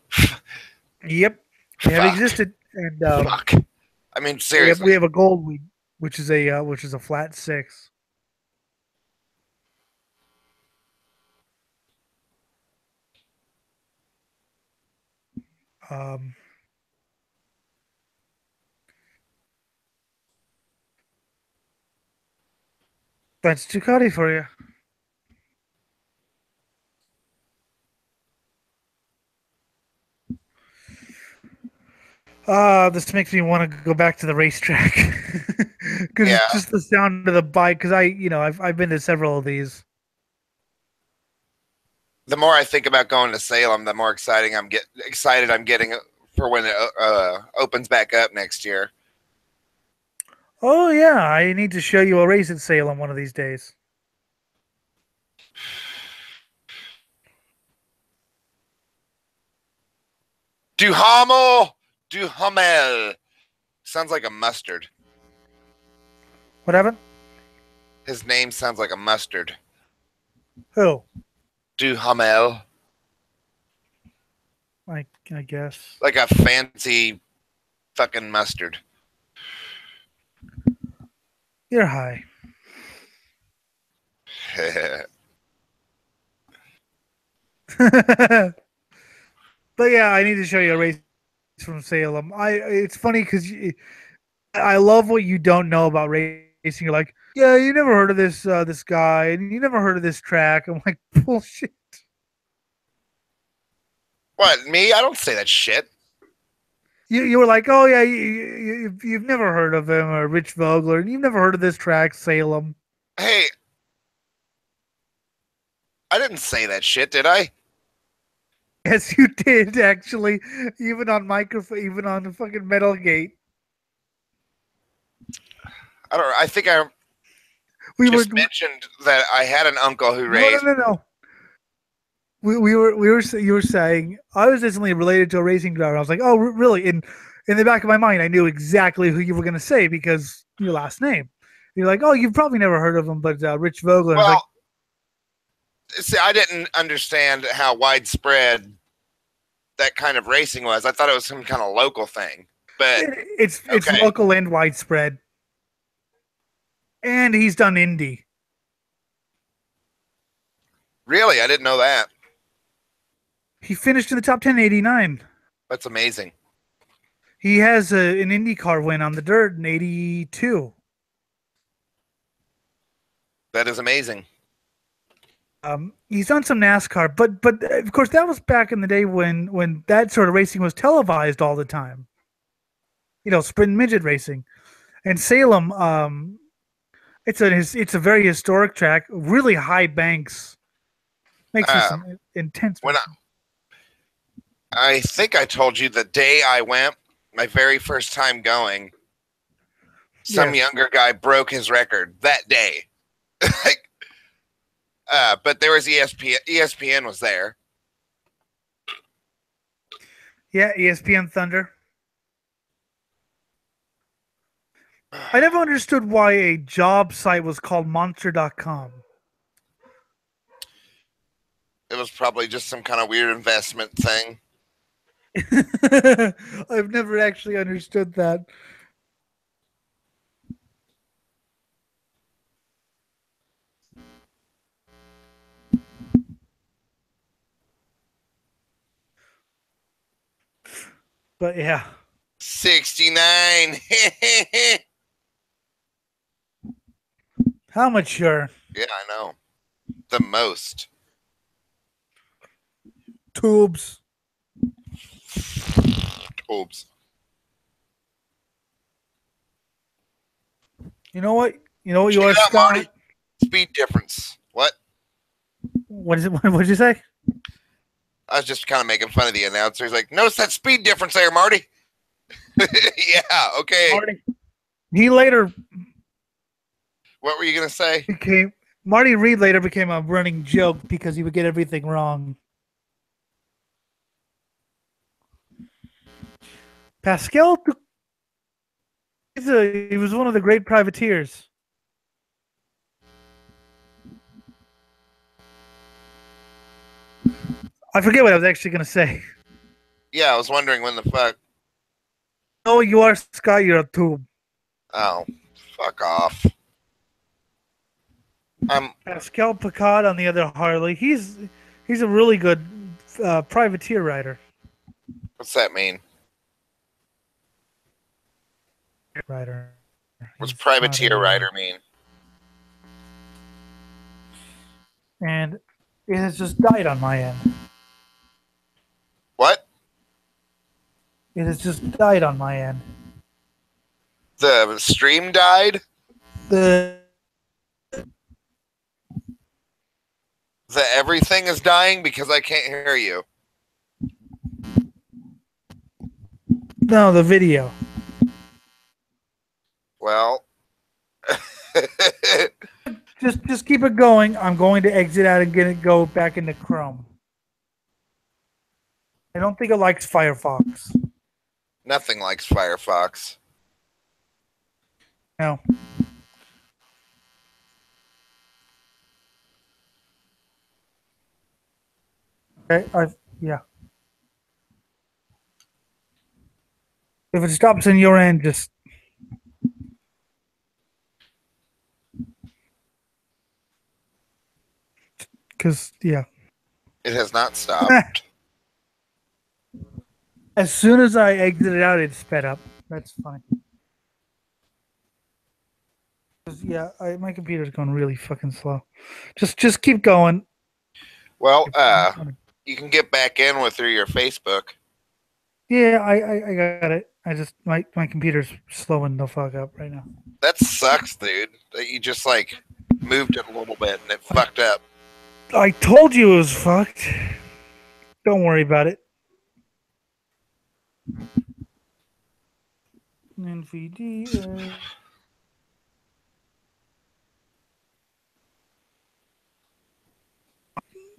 Yep, they have Fuck. existed, and Fuck. I mean, we seriously. have a gold weed, which is a flat six. Um, that's Ducati for you. This makes me want to go back to the racetrack because Yeah. just the sound of the bike. Because I've been to several of these. The more I think about going to Salem, the more excited I'm getting for when it opens back up next year. Oh yeah, I need to show you a race at Salem one of these days. Duhamel. Duhamel. Sounds like a mustard. What happened? His name sounds like a mustard. Who? Duhamel. I guess. Like a fancy fucking mustard. You're high. But yeah, I need to show you a race from Salem. It's funny because I love what you don't know about racing. You're like, yeah, you never heard of this guy, and you never heard of this track. I'm like, bullshit. What, me? I don't say that shit. You were like, oh yeah, you've never heard of him or Rich Vogler, and you've never heard of this track, Salem. Hey, I didn't say that shit, did I? Yes, you did actually. Even on microphone, even on the fucking metal gate. I think I We just were mentioned that I had an uncle who no, raised. no. We were you were saying I was instantly related to a racing driver. I was like, oh, really? In the back of my mind, I knew exactly who you were going to say because your last name. You're like, oh, you've probably never heard of him, but Rich Vogler. I was like, Well, see, I didn't understand how widespread that kind of racing was. I thought it was some kind of local thing. But it's okay. local and widespread. And he's done Indy. Really, I didn't know that. He finished in the top 10 in 89. That's amazing. He has an IndyCar win on the dirt in 82. That is amazing. He's done some NASCAR, but of course that was back in the day when that sort of racing was televised all the time. Sprint and midget racing, and Salem. It's a very historic track, really high banks. Makes for some intense. I think I told you the day I went, my very first time going, some Yes. younger guy broke his record that day. Like, but there was ESPN. ESPN was there. Yeah, ESPN Thunder. I never understood why a job site was called Monster.com. It was probably just some kind of weird investment thing. I've never actually understood that. But yeah. 69. How mature? Yeah, I know. The most. Tubes. Oops. You know what? You know what Check you are, it out, Scott? Marty. Speed difference. What? What is it? What did you say? I was just kind of making fun of the announcer. He's like, notice that speed difference there, Marty. Yeah, okay. Marty. He later What were you going to say? became Marty Reed later became a running joke because he would get everything wrong. Pascal, he was one of the great privateers. I forget what I was actually going to say. Yeah, I was wondering when the fuck. Oh, you are Scott. You're a tube. Oh, fuck off. Pascal Picard on the other Harley. He's a really good privateer rider. What's that mean? Rider. What's He's privateer not a, rider mean? And it has just died on my end. What? It has just died on my end. The stream died? The everything is dying because I can't hear you. No, the video. Well, Just keep it going. I'm going to exit out and go back into Chrome. I don't think it likes Firefox. nothing likes Firefox. No. Okay, yeah. If it stops in your end, just because yeah. It has not stopped. As soon as I exited out, it sped up. That's funny. Yeah, my computer's going really fucking slow. Just keep going. Well, you can get back in with through your Facebook. Yeah, I got it. I just my computer's slowing the fuck up right now. That sucks, dude. That you just like moved it a little bit and it fucked up. I told you it was fucked. Don't worry about it. NVD.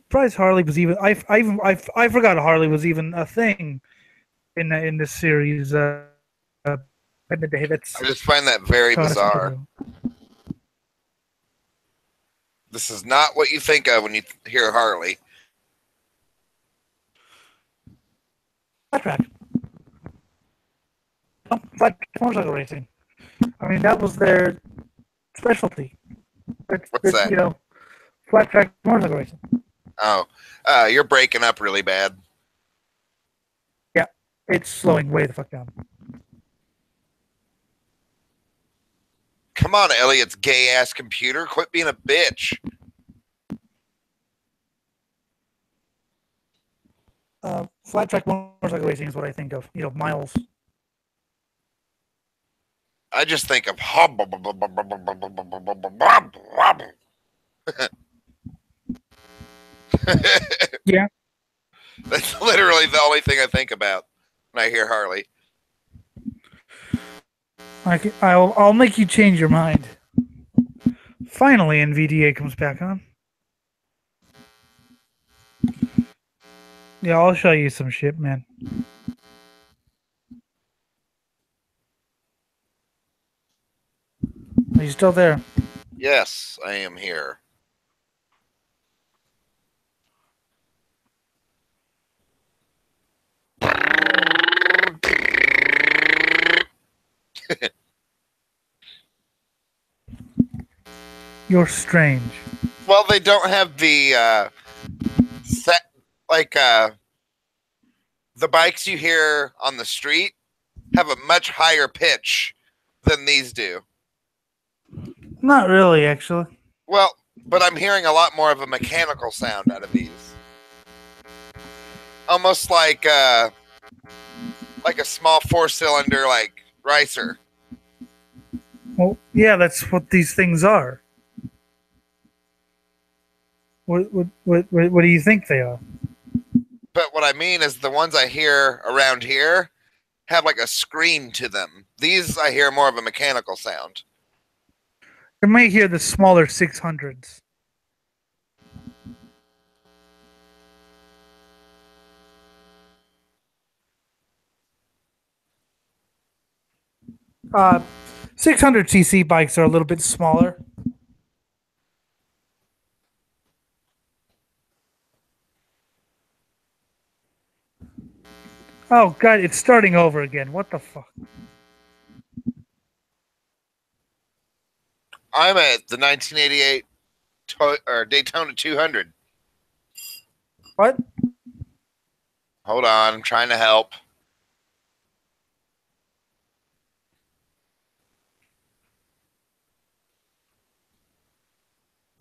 Surprised Harley was even. I forgot Harley was even a thing in this series. David's. I just find that very bizarre. This is not what you think of when you hear Harley. Flat track. Flat motorcycle racing. I mean, that was their specialty. What's that? You know, flat track motorcycle racing. Oh, you're breaking up really bad. Yeah, it's slowing way the fuck down. Come on, Elliot's gay ass computer. Quit being a bitch. Flat track motorcycle racing is what I think of. You know, miles. I just think of Yeah. That's literally the only thing I think about when I hear Harley. I'll make you change your mind. Finally, NVDA comes back on. Yeah, I'll show you some shit, man. Are you still there? Yes, I am here. You're strange. Well, they don't have the set like the bikes you hear on the street have a much higher pitch than these do. Not really, actually. Well, but I'm hearing a lot more of a mechanical sound out of these. Almost like a small 4-cylinder like ricer. Well, yeah, that's what these things are. What do you think they are? But what I mean is the ones I hear around here have like a scream to them. These I hear more of a mechanical sound. You may hear the smaller 600s. Uh, 600cc bikes are a little bit smaller. Oh god, it's starting over again. What the fuck? I'm at the 1988 Daytona 200. What? Hold on, I'm trying to help.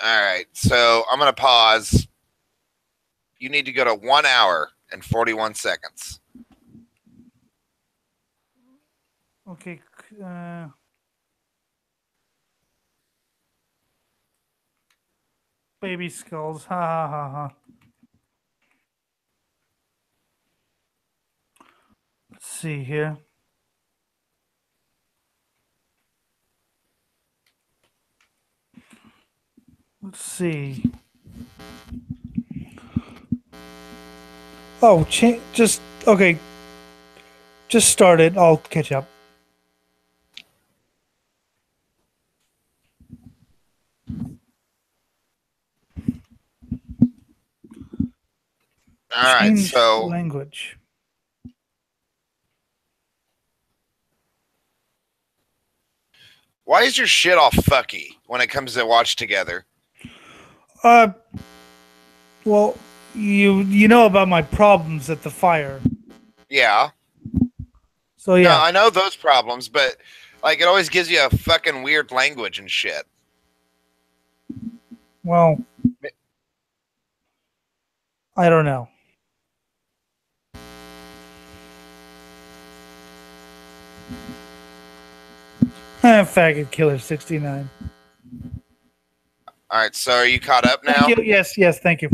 All right, so I'm going to pause. You need to go to 1 hour and 41 seconds. Okay. Baby skulls. Ha ha ha ha. Let's see here. Let's see. Oh, just okay. Just start it. I'll catch up. All right, Change so language. why is your shit all fucky when it comes to watch together? Well, you know about my problems at the fire. Yeah. So yeah. No, I know those problems, but like it always gives you a fucking weird language and shit. Well, I don't know. Faggot Killer 69. All right, so are you caught up now? Thank you. Yes, thank you.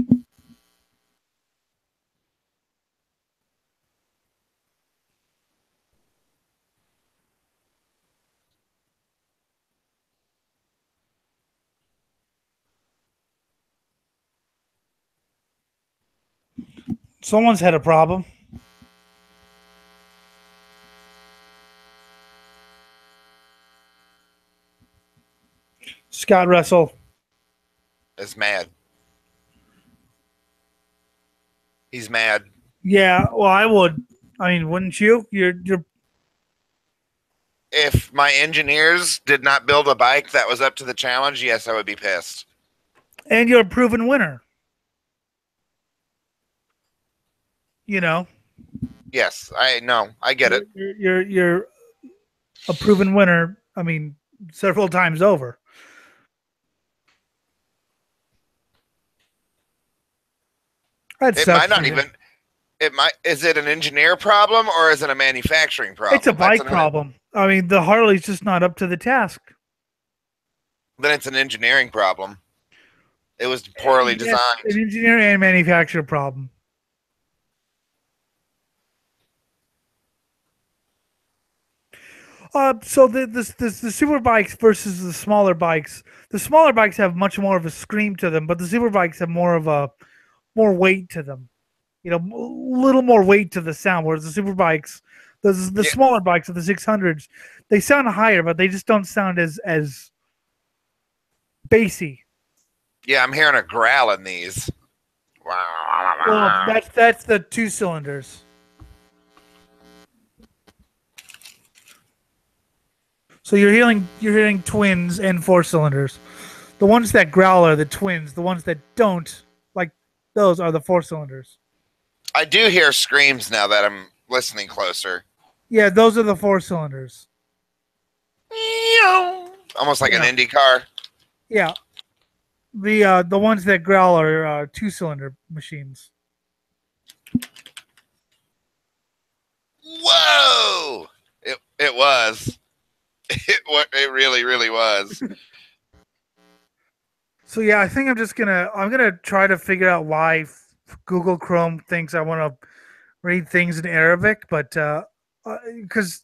Someone's had a problem. Scott Russell is mad. He's mad. Yeah, well, I would. I mean, wouldn't you? You're. If my engineers did not build a bike that was up to the challenge, yes, I would be pissed. And you're a proven winner. You know. Yes, I know. I get it. You're a proven winner. I mean, several times over. It might not even. It might. Is it an engineer problem or is it a manufacturing problem? It's a bike problem. I mean, the Harley's just not up to the task. Then it's an engineering problem. It was poorly designed. An engineer and manufacturer problem. So the super bikes versus the smaller bikes. The smaller bikes have much more of a scream to them, but the super bikes have more weight to them. You know, a little more weight to the sound. Whereas the super bikes, the Yeah, smaller bikes of the 600s, they sound higher, but they just don't sound as bassy. yeah, I'm hearing a growl in these. Well, that's the two cylinders. So you're hearing twins and four cylinders. The ones that growl are the twins. The ones that don't, like those, are the four cylinders. I do hear screams now that I'm listening closer. Yeah, those are the four cylinders. Almost like an Yeah, Indy car. yeah. The ones that growl are two cylinder machines. Whoa! It was. It really was. So yeah, I think I'm gonna try to figure out why Google Chrome thinks I want to read things in Arabic, but because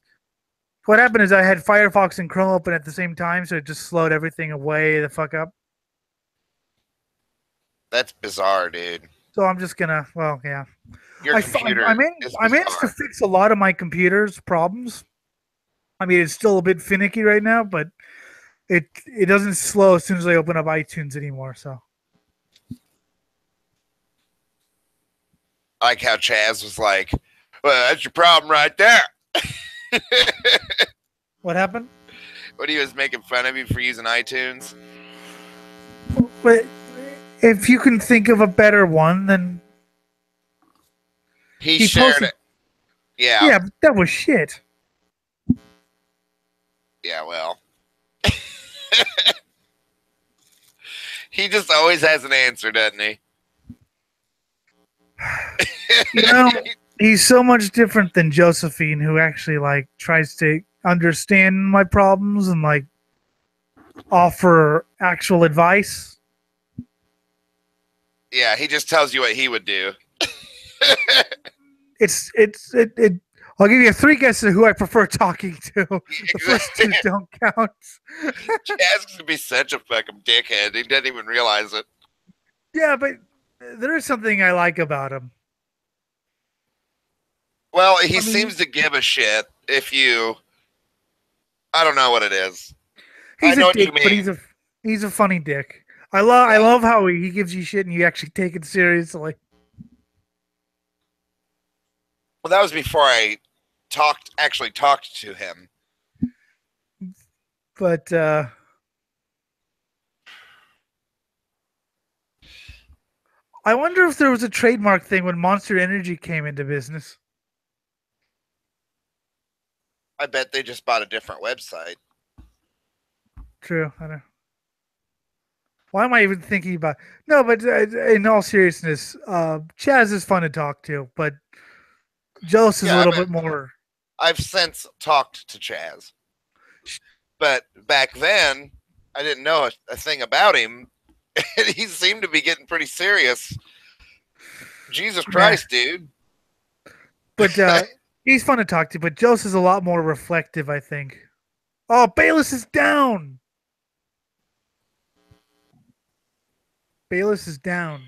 what happened is I had Firefox and Chrome open at the same time, so it just slowed everything away the fuck up. That's bizarre, dude. So I'm just gonna, well, yeah. Your computer is I managed to bizarre. fix a lot of my computer's problems. I mean, it's still a bit finicky right now, but it doesn't slow as soon as I open up iTunes anymore. So I like how Chaz was like, "Well, that's your problem right there." what happened? When he was making fun of you for using iTunes. But if you can think of a better one, then He he shared posted. it. Yeah. Yeah, but that was shit. Yeah, well. He just always has an answer, doesn't he? You know, he's so much different than Josephine, who actually like tries to understand my problems and like offer actual advice. Yeah, he just tells you what he would do. It. I'll give you three guesses of who I prefer talking to. The first two don't count. Chaz could be such a fucking dickhead. He doesn't even realize it. Yeah, but there is something I like about him. Well, he I mean, seems to give a shit if you. I don't know what it is. I he's know a what you dick, but mean. he's a funny dick. I love how he gives you shit and you actually take it seriously. Well, that was before I actually talked to him. But I wonder if there was a trademark thing when Monster Energy came into business. I bet they just bought a different website. True. I don't. Why am I even thinking about? No, but in all seriousness, Chaz is fun to talk to, but Jost is a Yeah, little bit more. I've since talked to Chaz, but back then I didn't know a thing about him, and he seemed to be getting pretty serious. Jesus Christ, dude! But he's fun to talk to. But Jost is a lot more reflective, I think. Oh, Bayless is down. Bayless is down.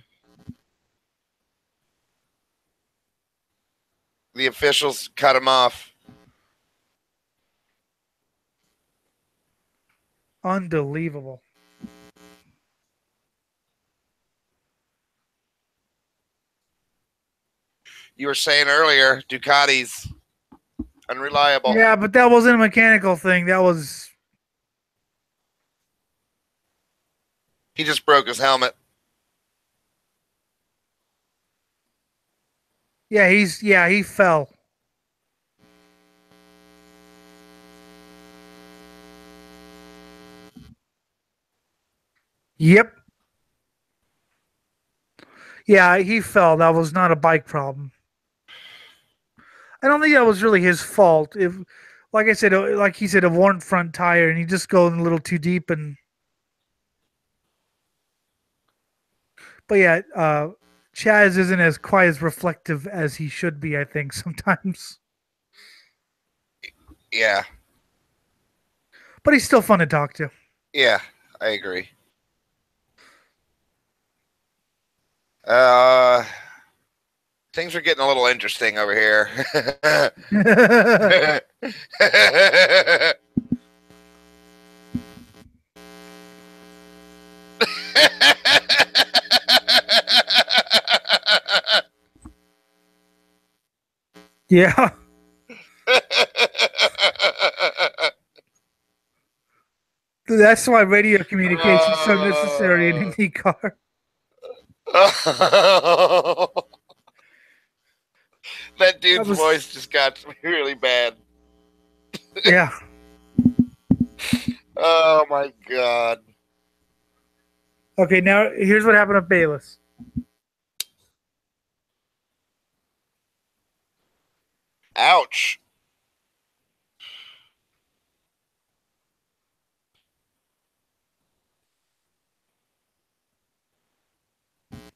The officials cut him off. Unbelievable. You were saying earlier, Ducati's unreliable. Yeah, but that wasn't a mechanical thing. That was. He just broke his helmet. Yeah, he fell. Yep. Yeah, he fell. That was not a bike problem. I don't think that was really his fault. If, like I said, like he said, a worn front tire, and he just goes a little too deep. And but yeah, Chaz isn't as quite as reflective as he should be. I think sometimes. Yeah. but he's still fun to talk to. Yeah, I agree. Uh, things are getting a little interesting over here. Yeah. That's why radio communication is so necessary in any car. That dude's voice just got really bad. Yeah. Oh my god. Okay, now here's what happened to Bayless. Ouch.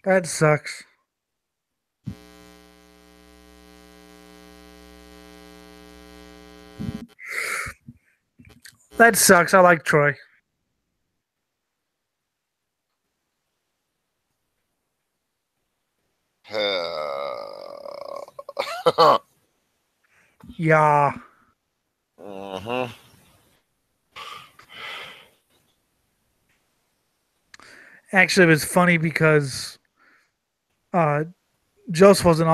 That sucks. That sucks. I like Troy. Yeah. Actually, it was funny because Joseph wasn't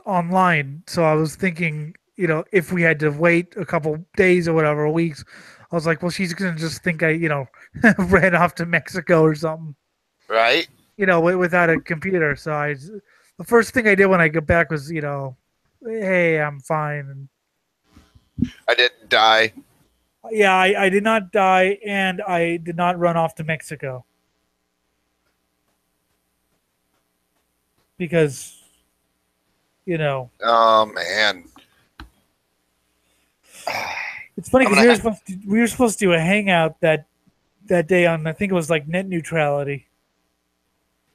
online, so I was thinking, if we had to wait a couple days or whatever, weeks, I was like, well, she's gonna just think I, ran off to Mexico or something, right? Without a computer. So the first thing I did when I got back was, hey, I'm fine. I didn't die. Yeah, I did not die, and I did not run off to Mexico because, Oh man. It's funny because we were supposed to do a hangout that day on, I think it was like net neutrality.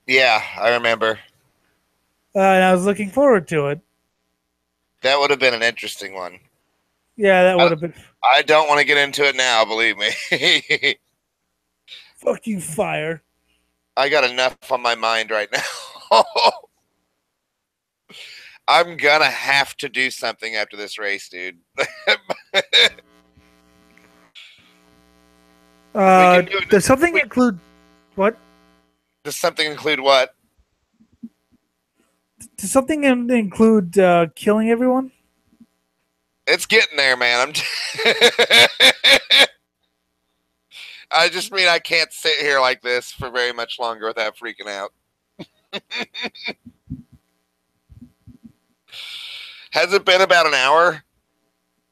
Yeah, I remember. And I was looking forward to it. That would have been an interesting one. Yeah, that would have been. I don't want to get into it now, believe me. Fuck you, fire. I got enough on my mind right now. I'm gonna have to do something after this race, dude. Does something include what? Does something include what? Does something include killing everyone? It's getting there, man. I just mean I can't sit here like this for very much longer without freaking out. Has it been about an hour?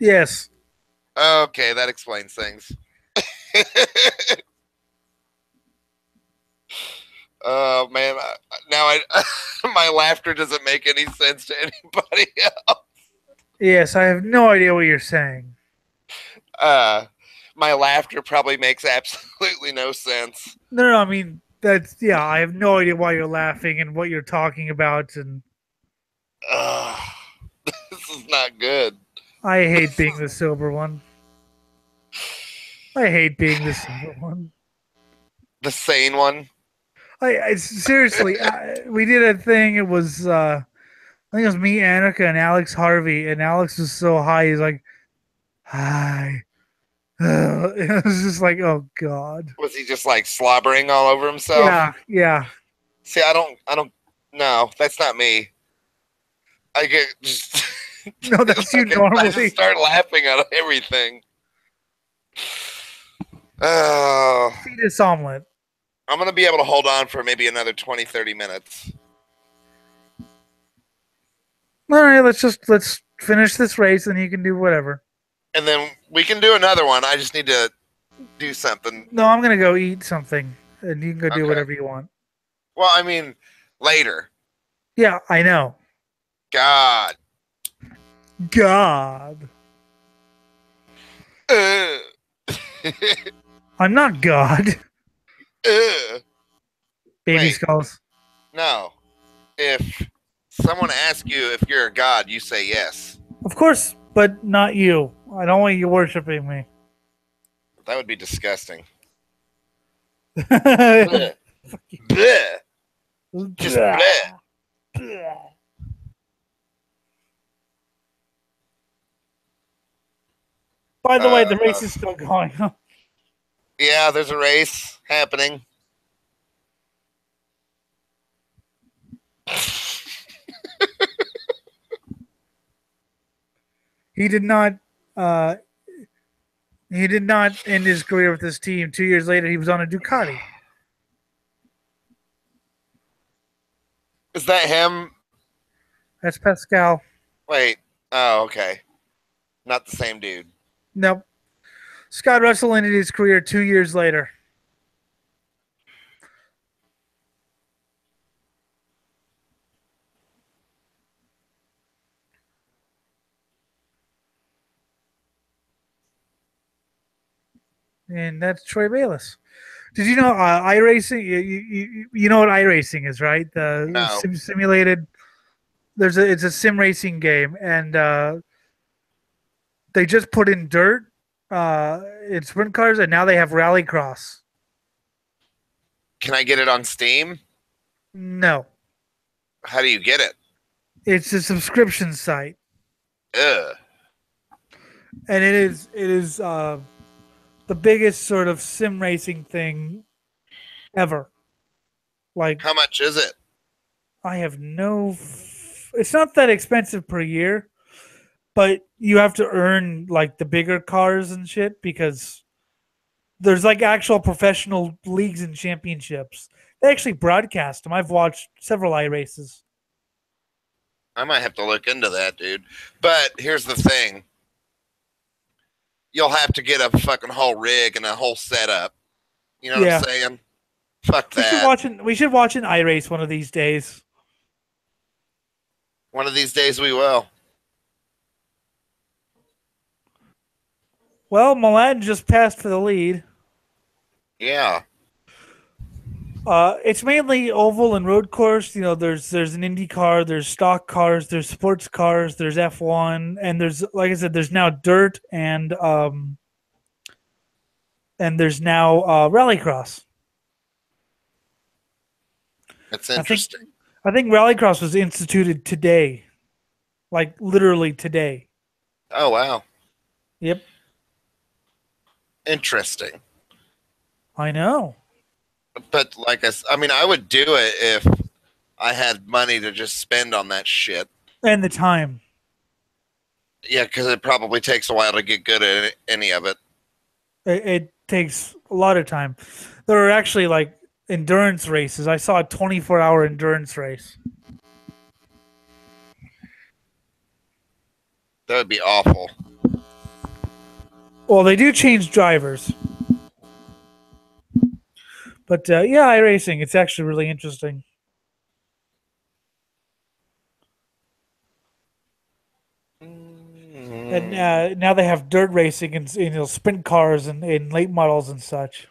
Yes. Okay, that explains things. Oh man, now my laughter doesn't make any sense to anybody else. Yes, I have no idea what you're saying. My laughter probably makes absolutely no sense. No, I mean I have no idea why you're laughing and what you're talking about, and this is not good. I hate being the sober one. I hate being the sober one. The sane one. I seriously, we did a thing. It was I think it was me, Annika, and Alex Harvey, and Alex was so high. He's like, "Hi." It was just like, oh god. Was he just like slobbering all over himself? Yeah. See, I don't. No, that's not me. I get just. No, that's you normally. I just start laughing at everything. Oh. Fetus omelet. I'm going to be able to hold on for maybe another 20, 30 minutes. All right, let's finish this race and you can do whatever. And then we can do another one. I just need to do something. No, I'm going to go eat something and you can go do whatever you want. Well, I mean, later. Yeah, I know. God. I'm not God. Baby skulls. No. If someone asks you if you're a god, you say yes. Of course, but not you. I don't want you worshiping me. That would be disgusting. Bleh. Bleh. Just bleh. By the way, the race is still going. Yeah, there's a race happening. He did not. Uh, he did not end his career with this team. 2 years later, he was on a Ducati. Is that him? That's Pascal. Wait. Oh, okay. Not the same dude. Nope. Scott Russell ended his career 2 years later. And that's Troy Bayliss. Did you know iRacing? You know what iRacing is, right? The No. simulated. It's a sim racing game, and they just put in dirt in sprint cars, and now they have rallycross. Can I get it on Steam? No, How do you get it? it's a subscription site, Ugh. and it is the biggest sort of sim racing thing ever. Like, How much is it? I have no. It's not that expensive per year, but you have to earn like the bigger cars and shit because there's like actual professional leagues and championships. They actually broadcast them. I've watched several iRaces. I might have to look into that, dude. But here's the thing. You'll have to get a fucking whole rig and a whole setup. You know what I'm saying? Fuck that. We should watch an iRace one of these days. One of these days we will. Well, Milan just passed for the lead. Yeah. It's mainly oval and road course. You know, there's an Indy car, there's stock cars, there's sports cars, there's F1, and there's, like I said, there's now dirt and there's now rallycross. That's interesting. I think rallycross was instituted today, like literally today. Oh wow. Yep, Interesting. I know. But like I mean, I would do it if I had money to just spend on that shit. And the time. Yeah, because it probably takes a while to get good at any of it. It takes a lot of time. There are actually like endurance races. I saw a 24-hour endurance race. That would be awful. Well, they do change drivers. But yeah, iRacing, it's actually really interesting. And now they have dirt racing and sprint cars and late models and such.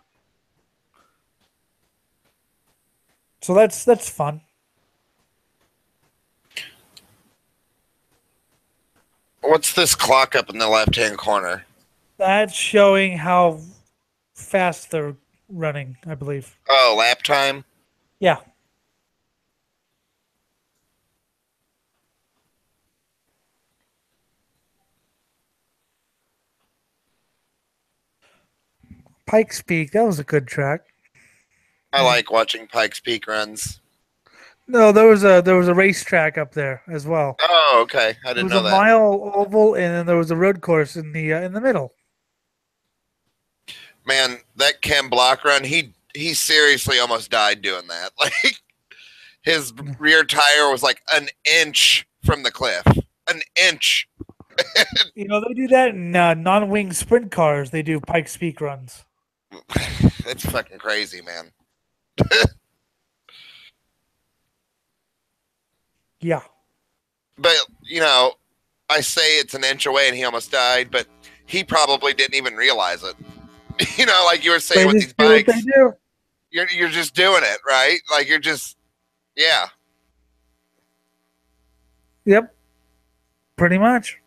So that's fun. What's this clock up in the left-hand corner? That's showing how fast they're running, I believe. Oh, lap time? Yeah. Pikes Peak, that was a good track. I like watching Pikes Peak runs. No, there was a racetrack up there as well. Oh, okay. I didn't know that. There was a mile oval, and then there was a road course in the middle. Man, that Ken Block run, he seriously almost died doing that. Like his rear tire was like an inch from the cliff. An inch. You know, they do that in non-wing sprint cars. They do Pikes Peak runs. That's fucking crazy, man. Yeah. But, you know, I say it's an inch away and he almost died, but he probably didn't even realize it. You know, like you were saying with these bikes. They do. You're just doing it, right? Like you're just, yeah. Yep. Pretty much.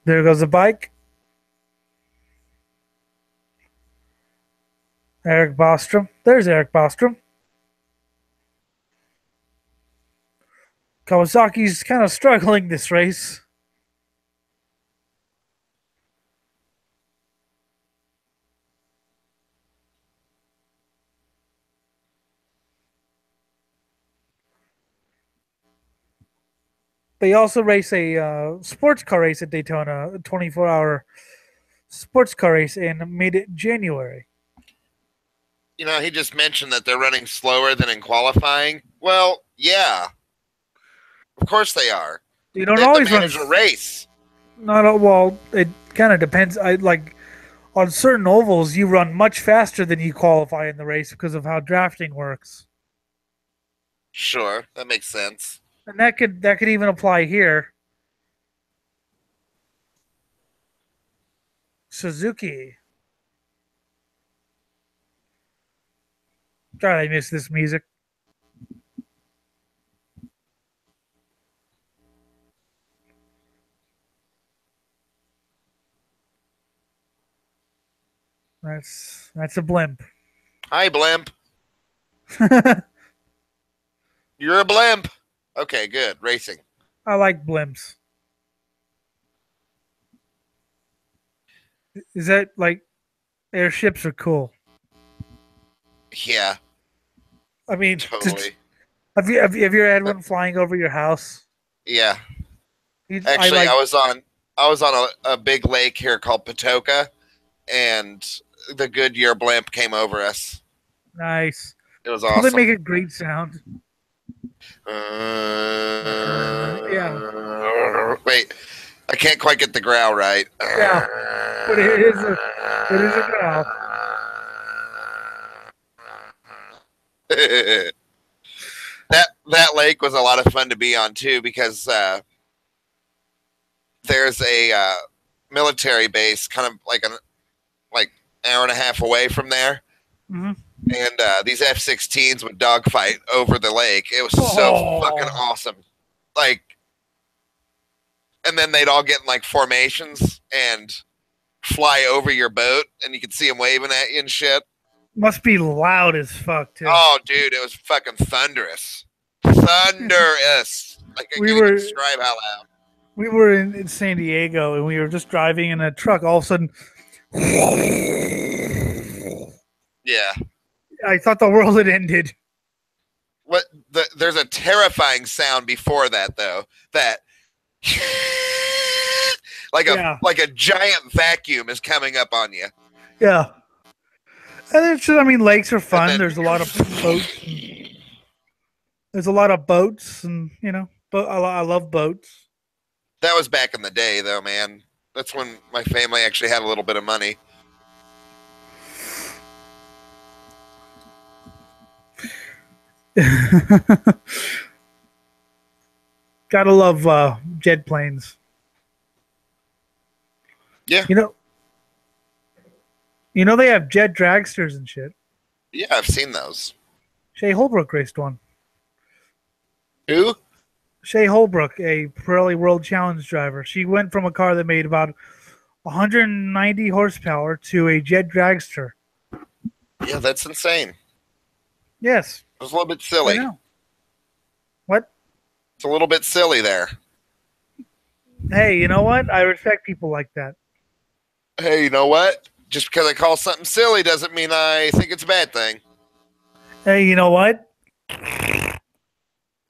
There goes a bike. Eric Bostrom. There's Eric Bostrom. Kawasaki's kind of struggling this race. They also race a sports car race at Daytona, a 24-hour sports car race in mid-January. You know, he just mentioned that they're running slower than in qualifying. Well, yeah, of course they are. You don't They have to always run manage a race. Not a, well. It kind of depends. I like on certain ovals, you run much faster than you qualify in the race because of how drafting works, Sure, that makes sense. and that could even apply here. Suzuki. God, I miss this music. That's a blimp. Hi, blimp. You're a blimp. Okay, good. Racing. I like blimps. Is that like airships are cool? Yeah, I mean, totally. have you ever had one flying over your house? Yeah. I Actually, like I was on a big lake here called Patoka, and the Goodyear blimp came over us. nice. It was Well, they make awesome. a great sound. Yeah, Wait, I can't quite get the growl right. yeah. But it is a growl. That lake was a lot of fun to be on too because there's a military base kind of like an hour and a half away from there, Hmm. and these F-16s would dogfight over the lake. It was so fucking awesome. Like, and then they'd all get in like formations and fly over your boat, and you could see them waving at you and shit. Must be loud as fuck too. Oh, dude, it was fucking thunderous. Thunderous. Like, I We can't were- even describe how loud. We were in San Diego and we were just driving in a truck. All of a sudden, Yeah. I thought the world had ended. There's a terrifying sound before that, though. That like a giant vacuum is coming up on you. Yeah. And it's just, I mean, lakes are fun. then- There's a lot of boats. There's a lot of boats, and I love boats. That was back in the day, though, man. That's when my family actually had a little bit of money. Gotta love jet planes. Yeah. They have jet dragsters and shit. Yeah, I've seen those. Shay Holbrook raced one. Who? Shay Holbrook, a Pirelli World Challenge driver. She went from a car that made about 190 horsepower to a jet dragster. Yeah, that's insane. Yes. It was a little bit I silly. know. What? It's a little bit silly there. Hey, you know what? I respect people like that. Hey, you know what? Just because I call something silly doesn't mean I think it's a bad thing. Hey, you know what?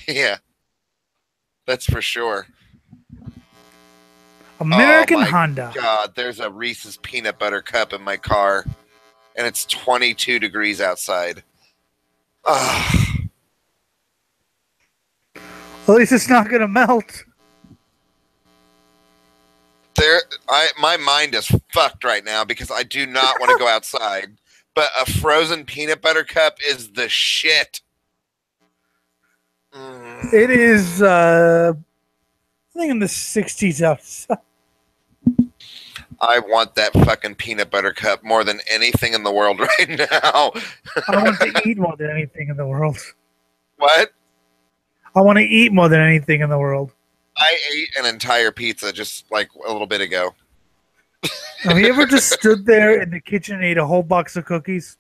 Yeah. That's for sure. American Oh my Honda. God, there's a Reese's peanut butter cup in my car, and it's 22 degrees outside. Ah, At least it's not going to melt. my mind is fucked right now because I do not want to go outside. But a frozen peanut butter cup is the shit. It is, I think in the 60s outside. I want that fucking peanut butter cup more than anything in the world right now. I want to eat more than anything in the world. What? I want to eat more than anything in the world. I ate an entire pizza just like a little bit ago. Have you ever just stood there in the kitchen and ate a whole box of cookies?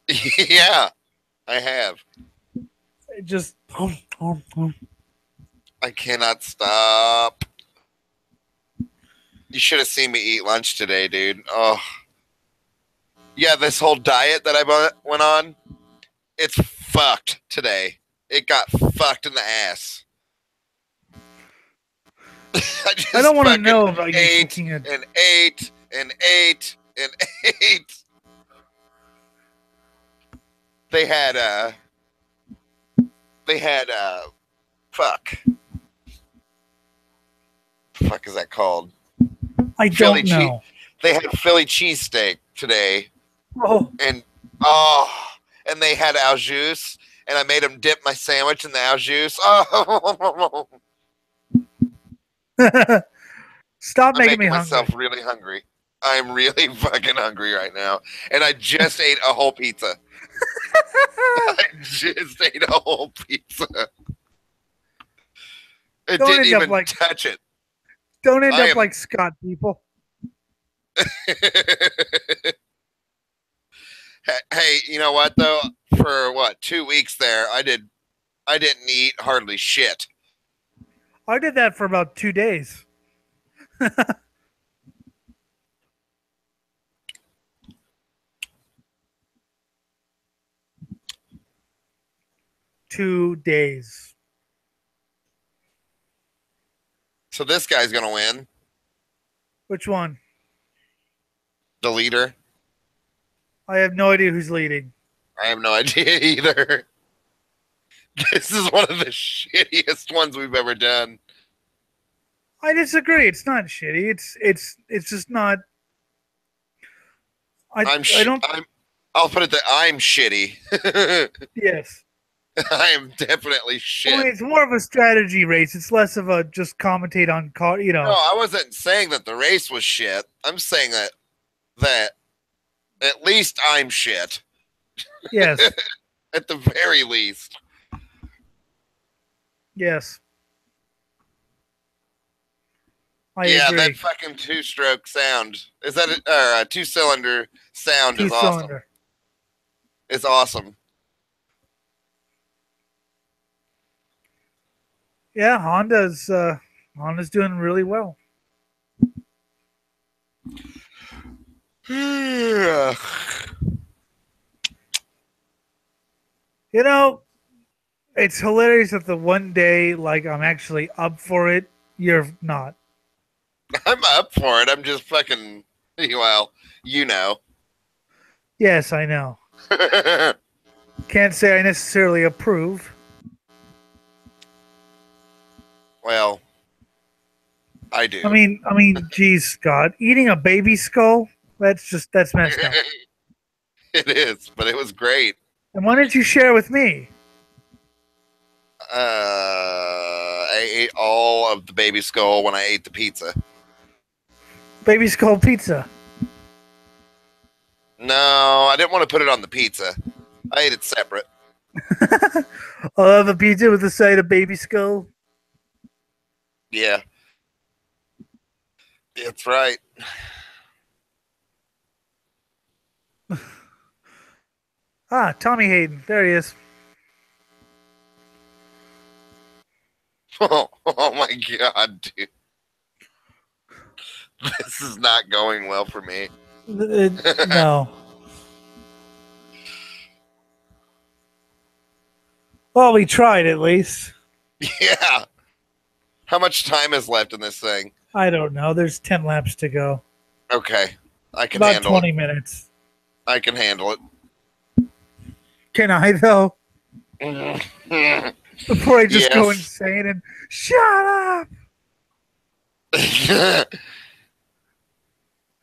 Yeah, I have. It just. I cannot stop. You should have seen me eat lunch today, dude. Oh, yeah, this whole diet that I went on, it's fucked today. It got fucked in the ass. I just I don't want to fucking know about you ate cooking it. and ate and ate and ate. They had fuck. The fuck is that called? I Philly don't know. They had Philly cheesesteak today, Oh, and and they had au jus, and I made them dip my sandwich in the au jus. Oh, stop I'm making me making hungry. myself really hungry. I'm really fucking hungry right now, and I just ate a whole pizza. I just ate a whole pizza. It Don't didn't end up even like touch it. don't end I up am- like Scott, people. Hey, you know what though? For what, 2 weeks there, I didn't eat hardly shit. I did that for about 2 days. 2 days. So this guy's gonna win. Which one? The leader. I have no idea who's leading. I have no idea either. This is one of the shittiest ones we've ever done. I disagree. It's not shitty. It's just not. I don't. I'll put it that I'm shitty. Yes. I am definitely shit. I mean, it's more of a strategy race. It's less of a just commentate on car. You know. No, I wasn't saying that the race was shit. I'm saying that at least I'm shit. Yes. At the very least. Yes. I Yeah, agree. that fucking two-stroke sound. Is that a two-cylinder sound is awesome. Two-cylinder. It's awesome. Yeah, Honda's doing really well. Yeah. You know, it's hilarious that the one day like I'm actually up for it, you're not. I'm up for it. I'm just fucking, well, you know. Yes, I know. Can't say I necessarily approve. Well, I do. I mean, geez, Scott, eating a baby skull? That's messed up. It is, but it was great. And why didn't you share with me? I ate all of the baby skull when I ate the pizza. Baby skull pizza. No, I didn't want to put it on the pizza. I ate it separate. I'll have a pizza with a side of baby skull. Yeah. That's right. Ah, Tommy Hayden. There he is. Oh my god, dude. This is not going well for me. No. Well, we tried at least. Yeah. How much time is left in this thing? I don't know. There's 10 laps to go. Okay. I can About handle 20 it. minutes. I can handle it. Can I, though? Before I just go Yes. insane and shut up.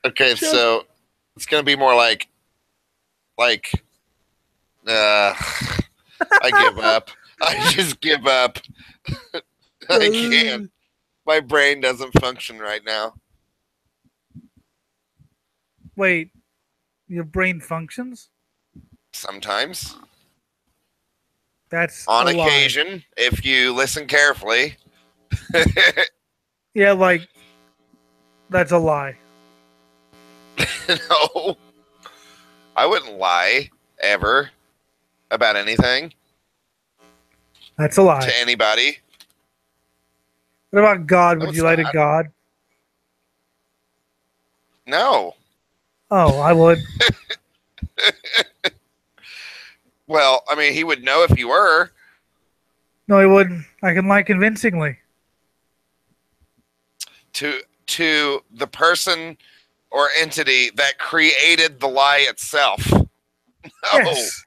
Okay, so it's gonna be more like I give up. I just give up. I can't. My brain doesn't function right now. Wait, your brain functions? Sometimes. That's On a lie. occasion, if you listen carefully. Yeah, like that's a lie. No, I wouldn't lie ever about anything That's a lie. to anybody. What about God? No, Would you it's lie to not. God? No. Oh, I would. Well, I mean, he would know if you were. No, I wouldn't. I can lie convincingly. To the person or entity that created the lie itself. No. Yes.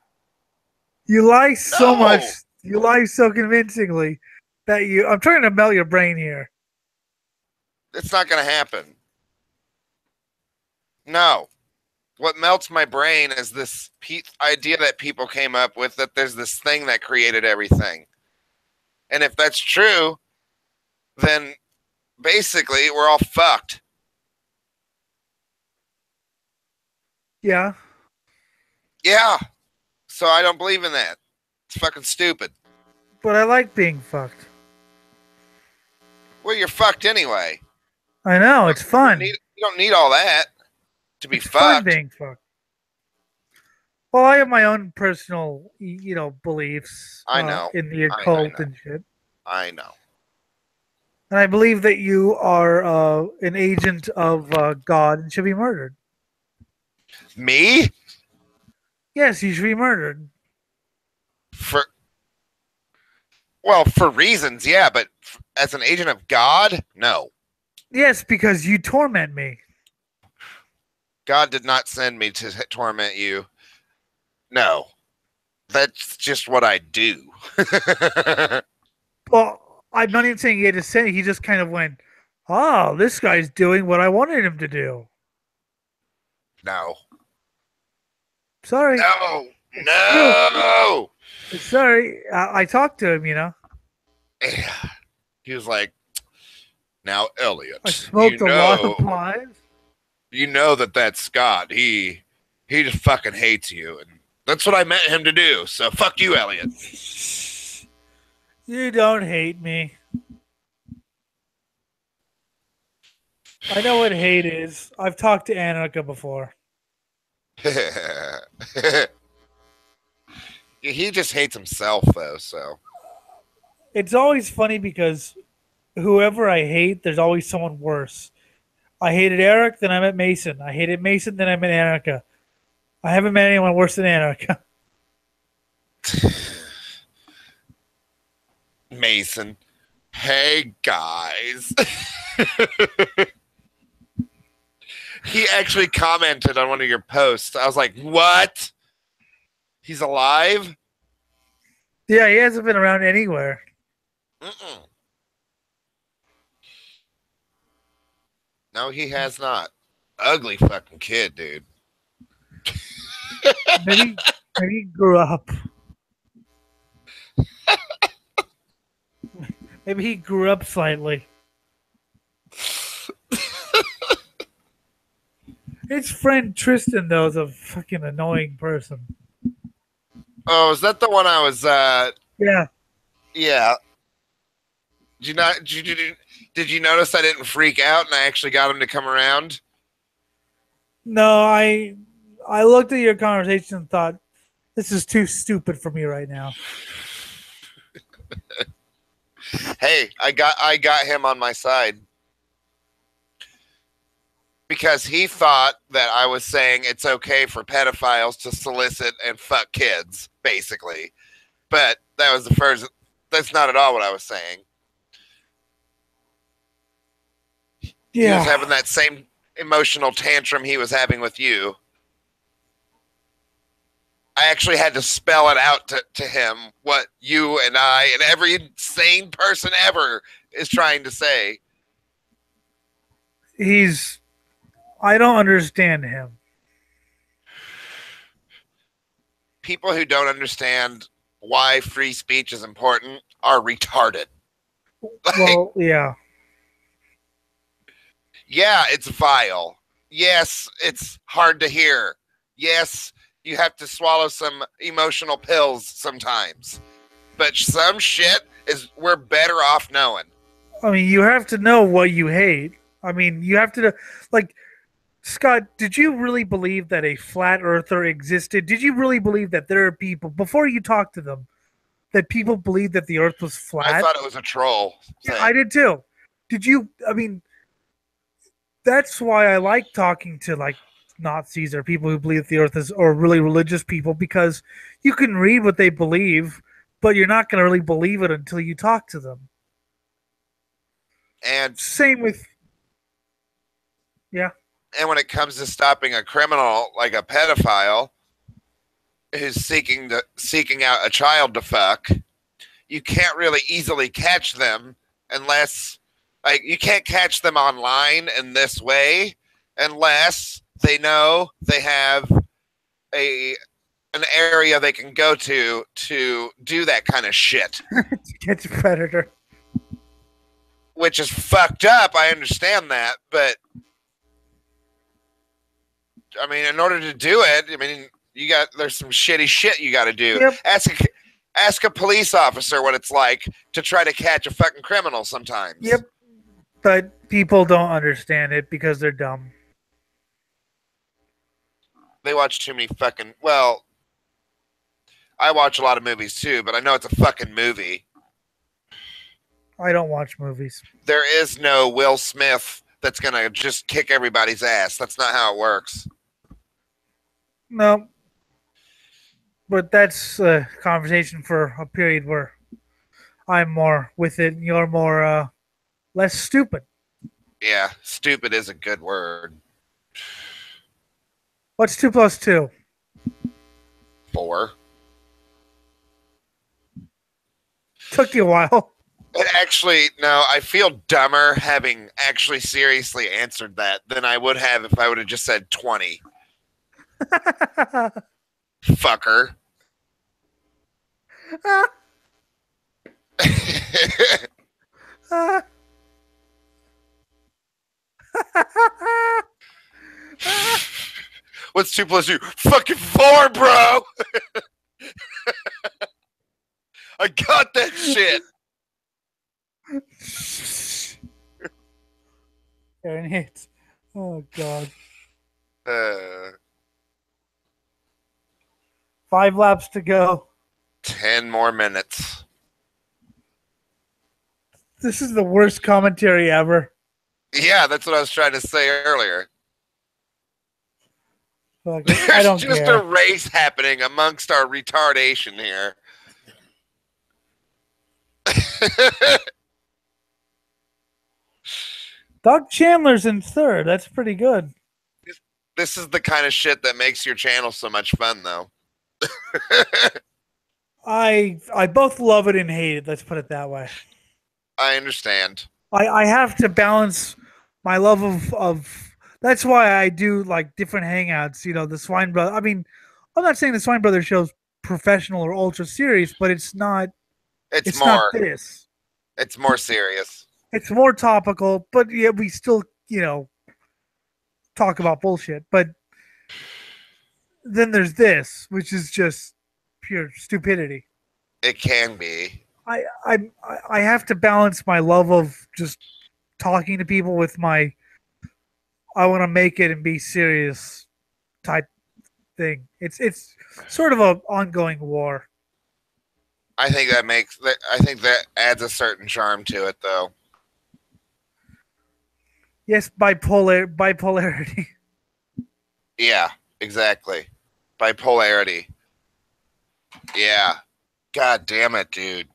You lie so much. No. You lie so convincingly that you. I'm trying to melt your brain here. It's not going to happen. No. What melts my brain is this idea that people came up with that there's this thing that created everything. And if that's true, then basically we're all fucked. Yeah. Yeah. So I don't believe in that. It's fucking stupid. But I like being fucked. Well, you're fucked anyway. I know. It's fun. You don't need all that to be It's fun fucked. being fucked. Well, I have my own personal, beliefs. I know. In the I occult know. and shit. I know. And I believe that you are an agent of God and should be murdered. Me? Yes, you should be murdered. For reasons, yeah, but as an agent of God, no. Yes, because you torment me. God did not send me to torment you. No. That's just what I do. Well, I'm not even saying he had to say. He just kind of went, "Oh, this guy's doing what I wanted him to do." No. Sorry. No. No. Sorry. I talked to him. He was like, now, Elliot, I smoked a lot of pies. You know that's God. He just fucking hates you. And that's what I meant him to do. So fuck you, Elliot. You don't hate me. I know what hate is. I've talked to Anarcha before. He just hates himself, though, so. It's always funny because whoever I hate, there's always someone worse. I hated Eric, then I met Mason. I hated Mason, then I met Anarcha. I haven't met anyone worse than Anarcha. Mason. Hey, guys. He actually commented on one of your posts. I was like, what? He's alive? Yeah, he hasn't been around anywhere. Mm-mm. No, he has not. Ugly fucking kid, dude. Maybe he grew up. Maybe he grew up slightly. His friend Tristan, though, is a fucking annoying person. Oh, is that the one I was? Yeah. Yeah. Did you notice I didn't freak out and I actually got him to come around? No, I looked at your conversation and thought, this is too stupid for me right now. Hey, I got him on my side. Because he thought that I was saying it's okay for pedophiles to solicit and fuck kids, basically. But that was that's not at all what I was saying. Yeah. He was having that same emotional tantrum he was having with you. I actually had to spell it out to him what you and I and every sane person ever is trying to say. I don't understand him. People who don't understand why free speech is important are retarded. Well, yeah. Yeah, it's vile. Yes, it's hard to hear. Yes, you have to swallow some emotional pills sometimes. But some shit we're better off knowing. I mean, you have to know what you hate. I mean, you have to know, like, Scott, did you really believe that a flat earther existed? Did you really believe that there are people, before you talk to them, that people believe that the earth was I flat? thought it was a troll Yeah, I thing. did too. Did you? I mean, that's why I like talking to like Nazis or people who believe the earth is, or really religious people, because you can read what they believe, but you're not going to really believe it until you talk to them. And Same with, yeah. and when it comes to stopping a criminal like a pedophile who's seeking out a child to fuck, you can't really easily catch them unless like you can't catch them online in this way unless they know they have a an area they can go to do that kind of shit, To catch a predator. which is fucked up. I understand that, but I mean, in order to do it, I mean, there's some shitty shit you got to do. Yep. Ask a police officer what it's like to try to catch a fucking criminal sometimes. Yep. But people don't understand it because they're dumb. They watch too many fucking. Well, I watch a lot of movies too, but I know it's a fucking movie. I don't watch movies. There is no Will Smith that's gonna just kick everybody's ass. That's not how it works. No. But that's a conversation for a period where I'm more with it and you're more less stupid. Yeah, stupid is a good word. What's 2 plus 2? 4. Took you a while. It actually, no, I feel dumber having actually seriously answered that than I would have if I would have just said 20. Fucker. What's 2 plus 2? Fucking 4, bro. I got that shit. And hit. Oh god. 5 laps to go. 10 more minutes. This is the worst commentary ever. Yeah, that's what I was trying to say earlier. Fuck, There's I don't just care. a race happening amongst our retardation here. Doug Chandler's in third. That's pretty good. This is the kind of shit that makes your channel so much fun, though. I both love it and hate it. Let's put it that way. I understand. I have to balance my love of. That's why I do like different hangouts. You know, the Swine Brother. I mean, I'm not saying the Swine Brother show's professional or ultra serious, but it's not. It's not more. this. It's more serious. It's more topical, but yeah, we still talk about bullshit. But then there's this, which is just pure stupidity. It can be. I have to balance my love of just talking to people with my I want to make it and be serious type thing. It's sort of an ongoing war. I think that adds a certain charm to it, though. Yes, bipolarity. Yeah, exactly. Bipolarity. Yeah. God damn it, dude.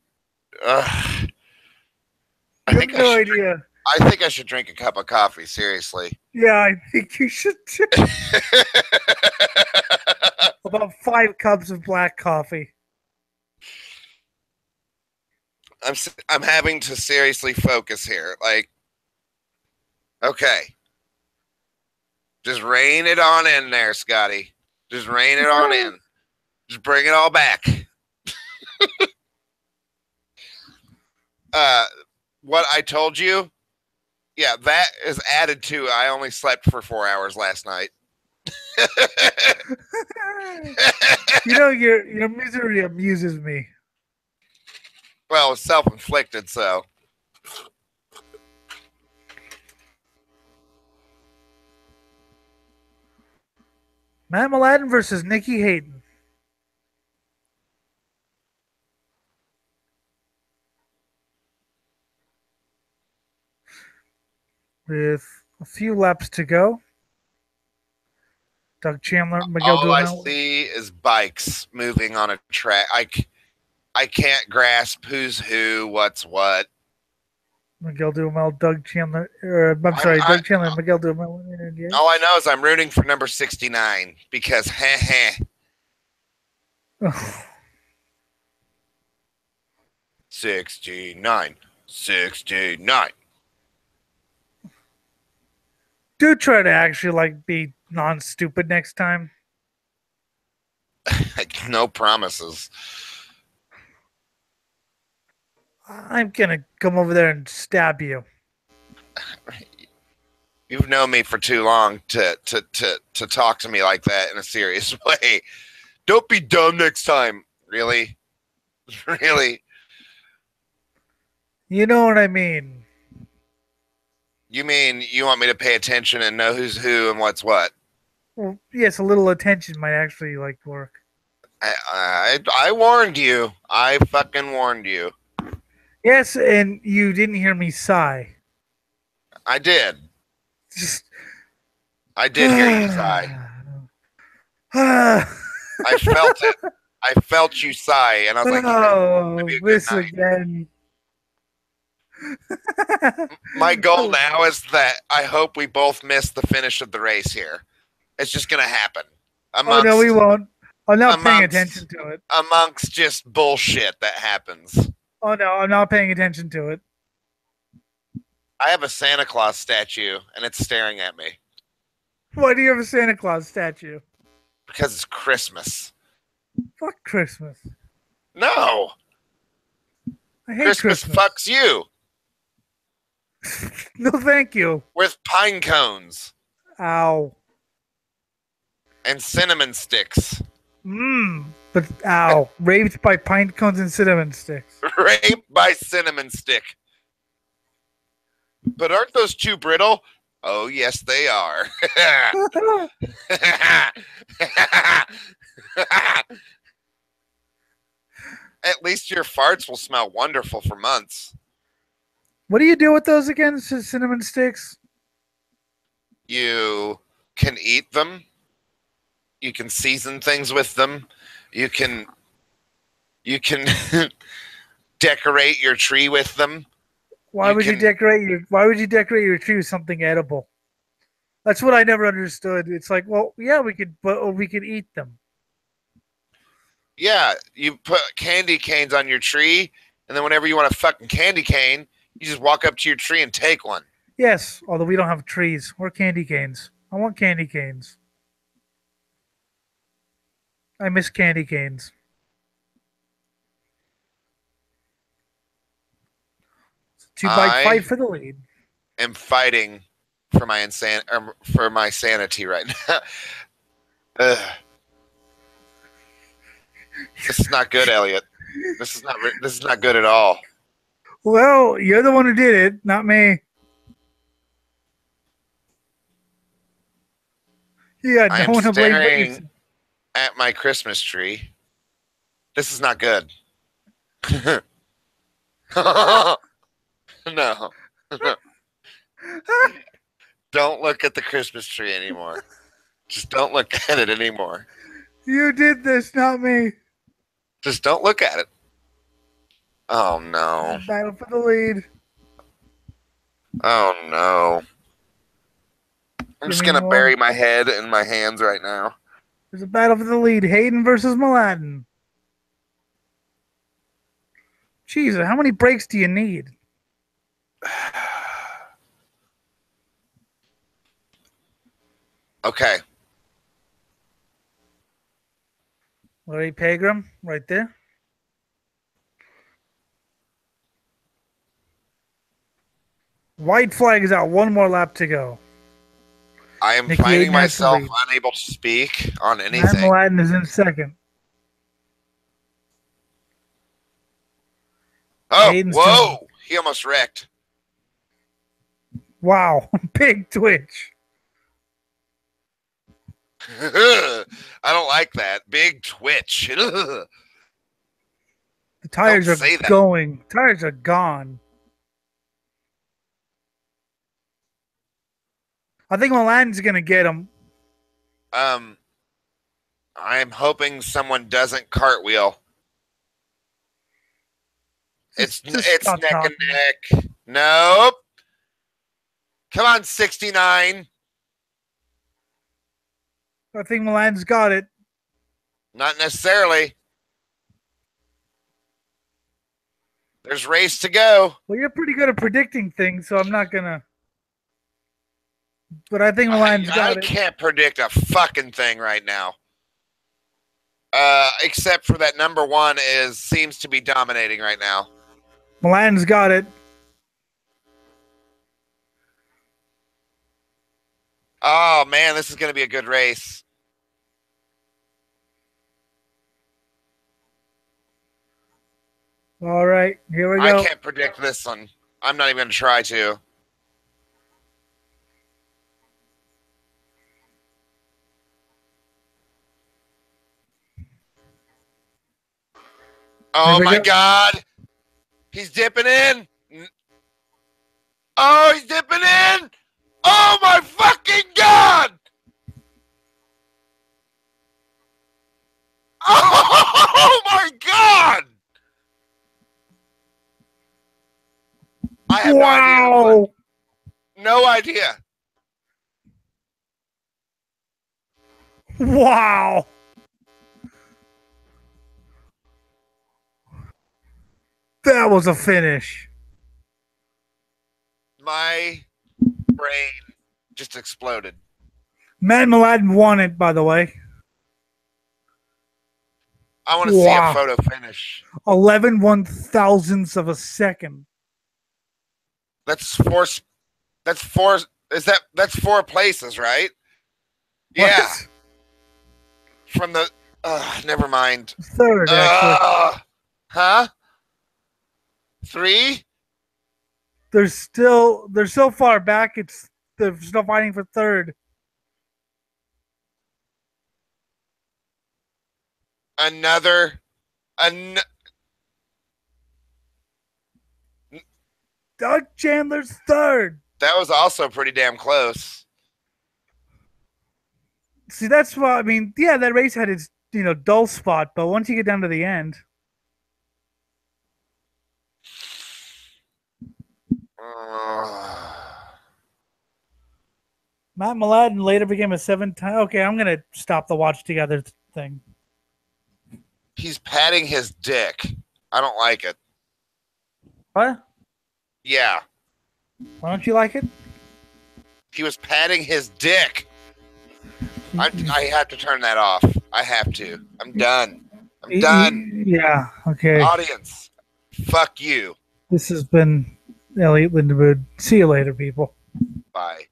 Ugh. I have no idea. I think I should drink a cup of coffee, seriously. Yeah, I think you should too. About 5 cups of black coffee. I'm having to seriously focus here. Like, okay. Just rein it on in there, Scotty. Just rein it on in. Just bring it all back. What I told you, yeah, that is added to I only slept for 4 hours last night. Your misery amuses me. Well, it's self-inflicted, so. Matt Mladen versus Nikki Hayden. With a few laps to go. Doug Chandler, Miguel All I Duhamel. see is bikes moving on a track. I can't grasp who's who, what's what. Miguel Duhamel, Doug Chandler. Doug Chandler and Miguel Duhamel. All I know is I'm rooting for number 69 because 69. 69. Do try to actually be non-stupid next time. No promises. I'm gonna come over there and stab you. You've known me for too long to talk to me like that in a serious way. Don't be dumb next time. Really? Really? You know what I mean. You mean you want me to pay attention and know who's who and what's what? Well, yes, a little attention might actually work. I warned you. I fucking warned you. Yes, and you didn't hear me sigh. I did. Just I did hear you sigh. I felt it. I felt you sigh, and I was like, "Oh, this again." My goal now is that I hope we both miss the finish of the race here. It's just gonna happen. Oh no, we won't. I'm not paying attention to it. Amongst just bullshit that happens. Oh no, I'm not paying attention to it. I have a Santa Claus statue, and it's staring at me. Why do you have a Santa Claus statue? Because it's Christmas. Fuck Christmas. No. I hate Christmas. Fucks you. No, thank you. With pine cones. Ow. And cinnamon sticks. But ow. Raped by pine cones and cinnamon sticks. Raped by cinnamon stick. But aren't those too brittle? Oh, yes, they are. At least your farts will smell wonderful for months. What do you do with those again, cinnamon sticks? You can eat them. You can season things with them. You can decorate your tree with them. Why would you decorate your tree with something edible? That's what I never understood. It's like, well, yeah, we could eat them. Yeah, you put candy canes on your tree, and then whenever you want a fucking candy cane, you just walk up to your tree and take one. Yes, although we don't have trees or candy canes. I want candy canes. I miss candy canes. Two-bike fight for the lead. I'm fighting for my sanity right now. This is not good, Elliot. This is not good at all. Well, you're the one who did it, not me. Yeah, no one to blame but you. At my Christmas tree. This is not good. No. Don't look at the Christmas tree anymore. Just don't look at it anymore. You did this, not me. Just don't look at it. Oh, no. Battle for the lead. Oh, no. I'm just going to bury my head in my hands right now. There's a battle for the lead. Hayden versus Mladen. Jesus, how many breaks do you need? Okay. Larry Pegram, right there. White flag is out. One more lap to go. I am finding myself unable to speak on anything. Matt Mladen is in second. Oh, Hayden's whoa! Turn. He almost wrecked. Wow, big twitch. I don't like that. Big twitch. The tires Don't are say that. going. Tires are gone. I think Milan's gonna get him. I'm hoping someone doesn't cartwheel. Just It's stop neck and talking. neck. Nope. Come on, 69. I think Milan's got it. Not necessarily. There's race to go. Well, you're pretty good at predicting things, so I'm not gonna. But I think Milan's got I it. can't predict a fucking thing right now. Except for that number one seems to be dominating right now. Milan's got it. Oh man, this is going to be a good race. All right, here we go. I can't predict this one. I'm not even going to try to. Oh my God. He's dipping in. Oh, he's dipping in. Oh my fucking God. Oh my God. I have no idea. Wow. That was a finish. My brain just exploded. Matt Milan won it, by the way. I want to see a photo finish. 11 1,000ths of a second. That's four. That's four. That's four places, right? What? Yeah. From the. Never mind. Third, actually. Huh? 3? They're so far back. They're still fighting for third. Doug Chandler's third. That was also pretty damn close. See, that's why, I mean, yeah, that race had its, dull spot, but once you get down to the end. Matt Milan later became a 7-time. Okay, I'm going to stop the watch together thing. He's patting his dick. I don't like it. What? Yeah. Why don't you like it? He was patting his dick. I have to turn that off. I have to. I'm done. I'm done. Yeah, okay. Audience, fuck you. This has been Elliot Lindenwood. See you later, people. Bye.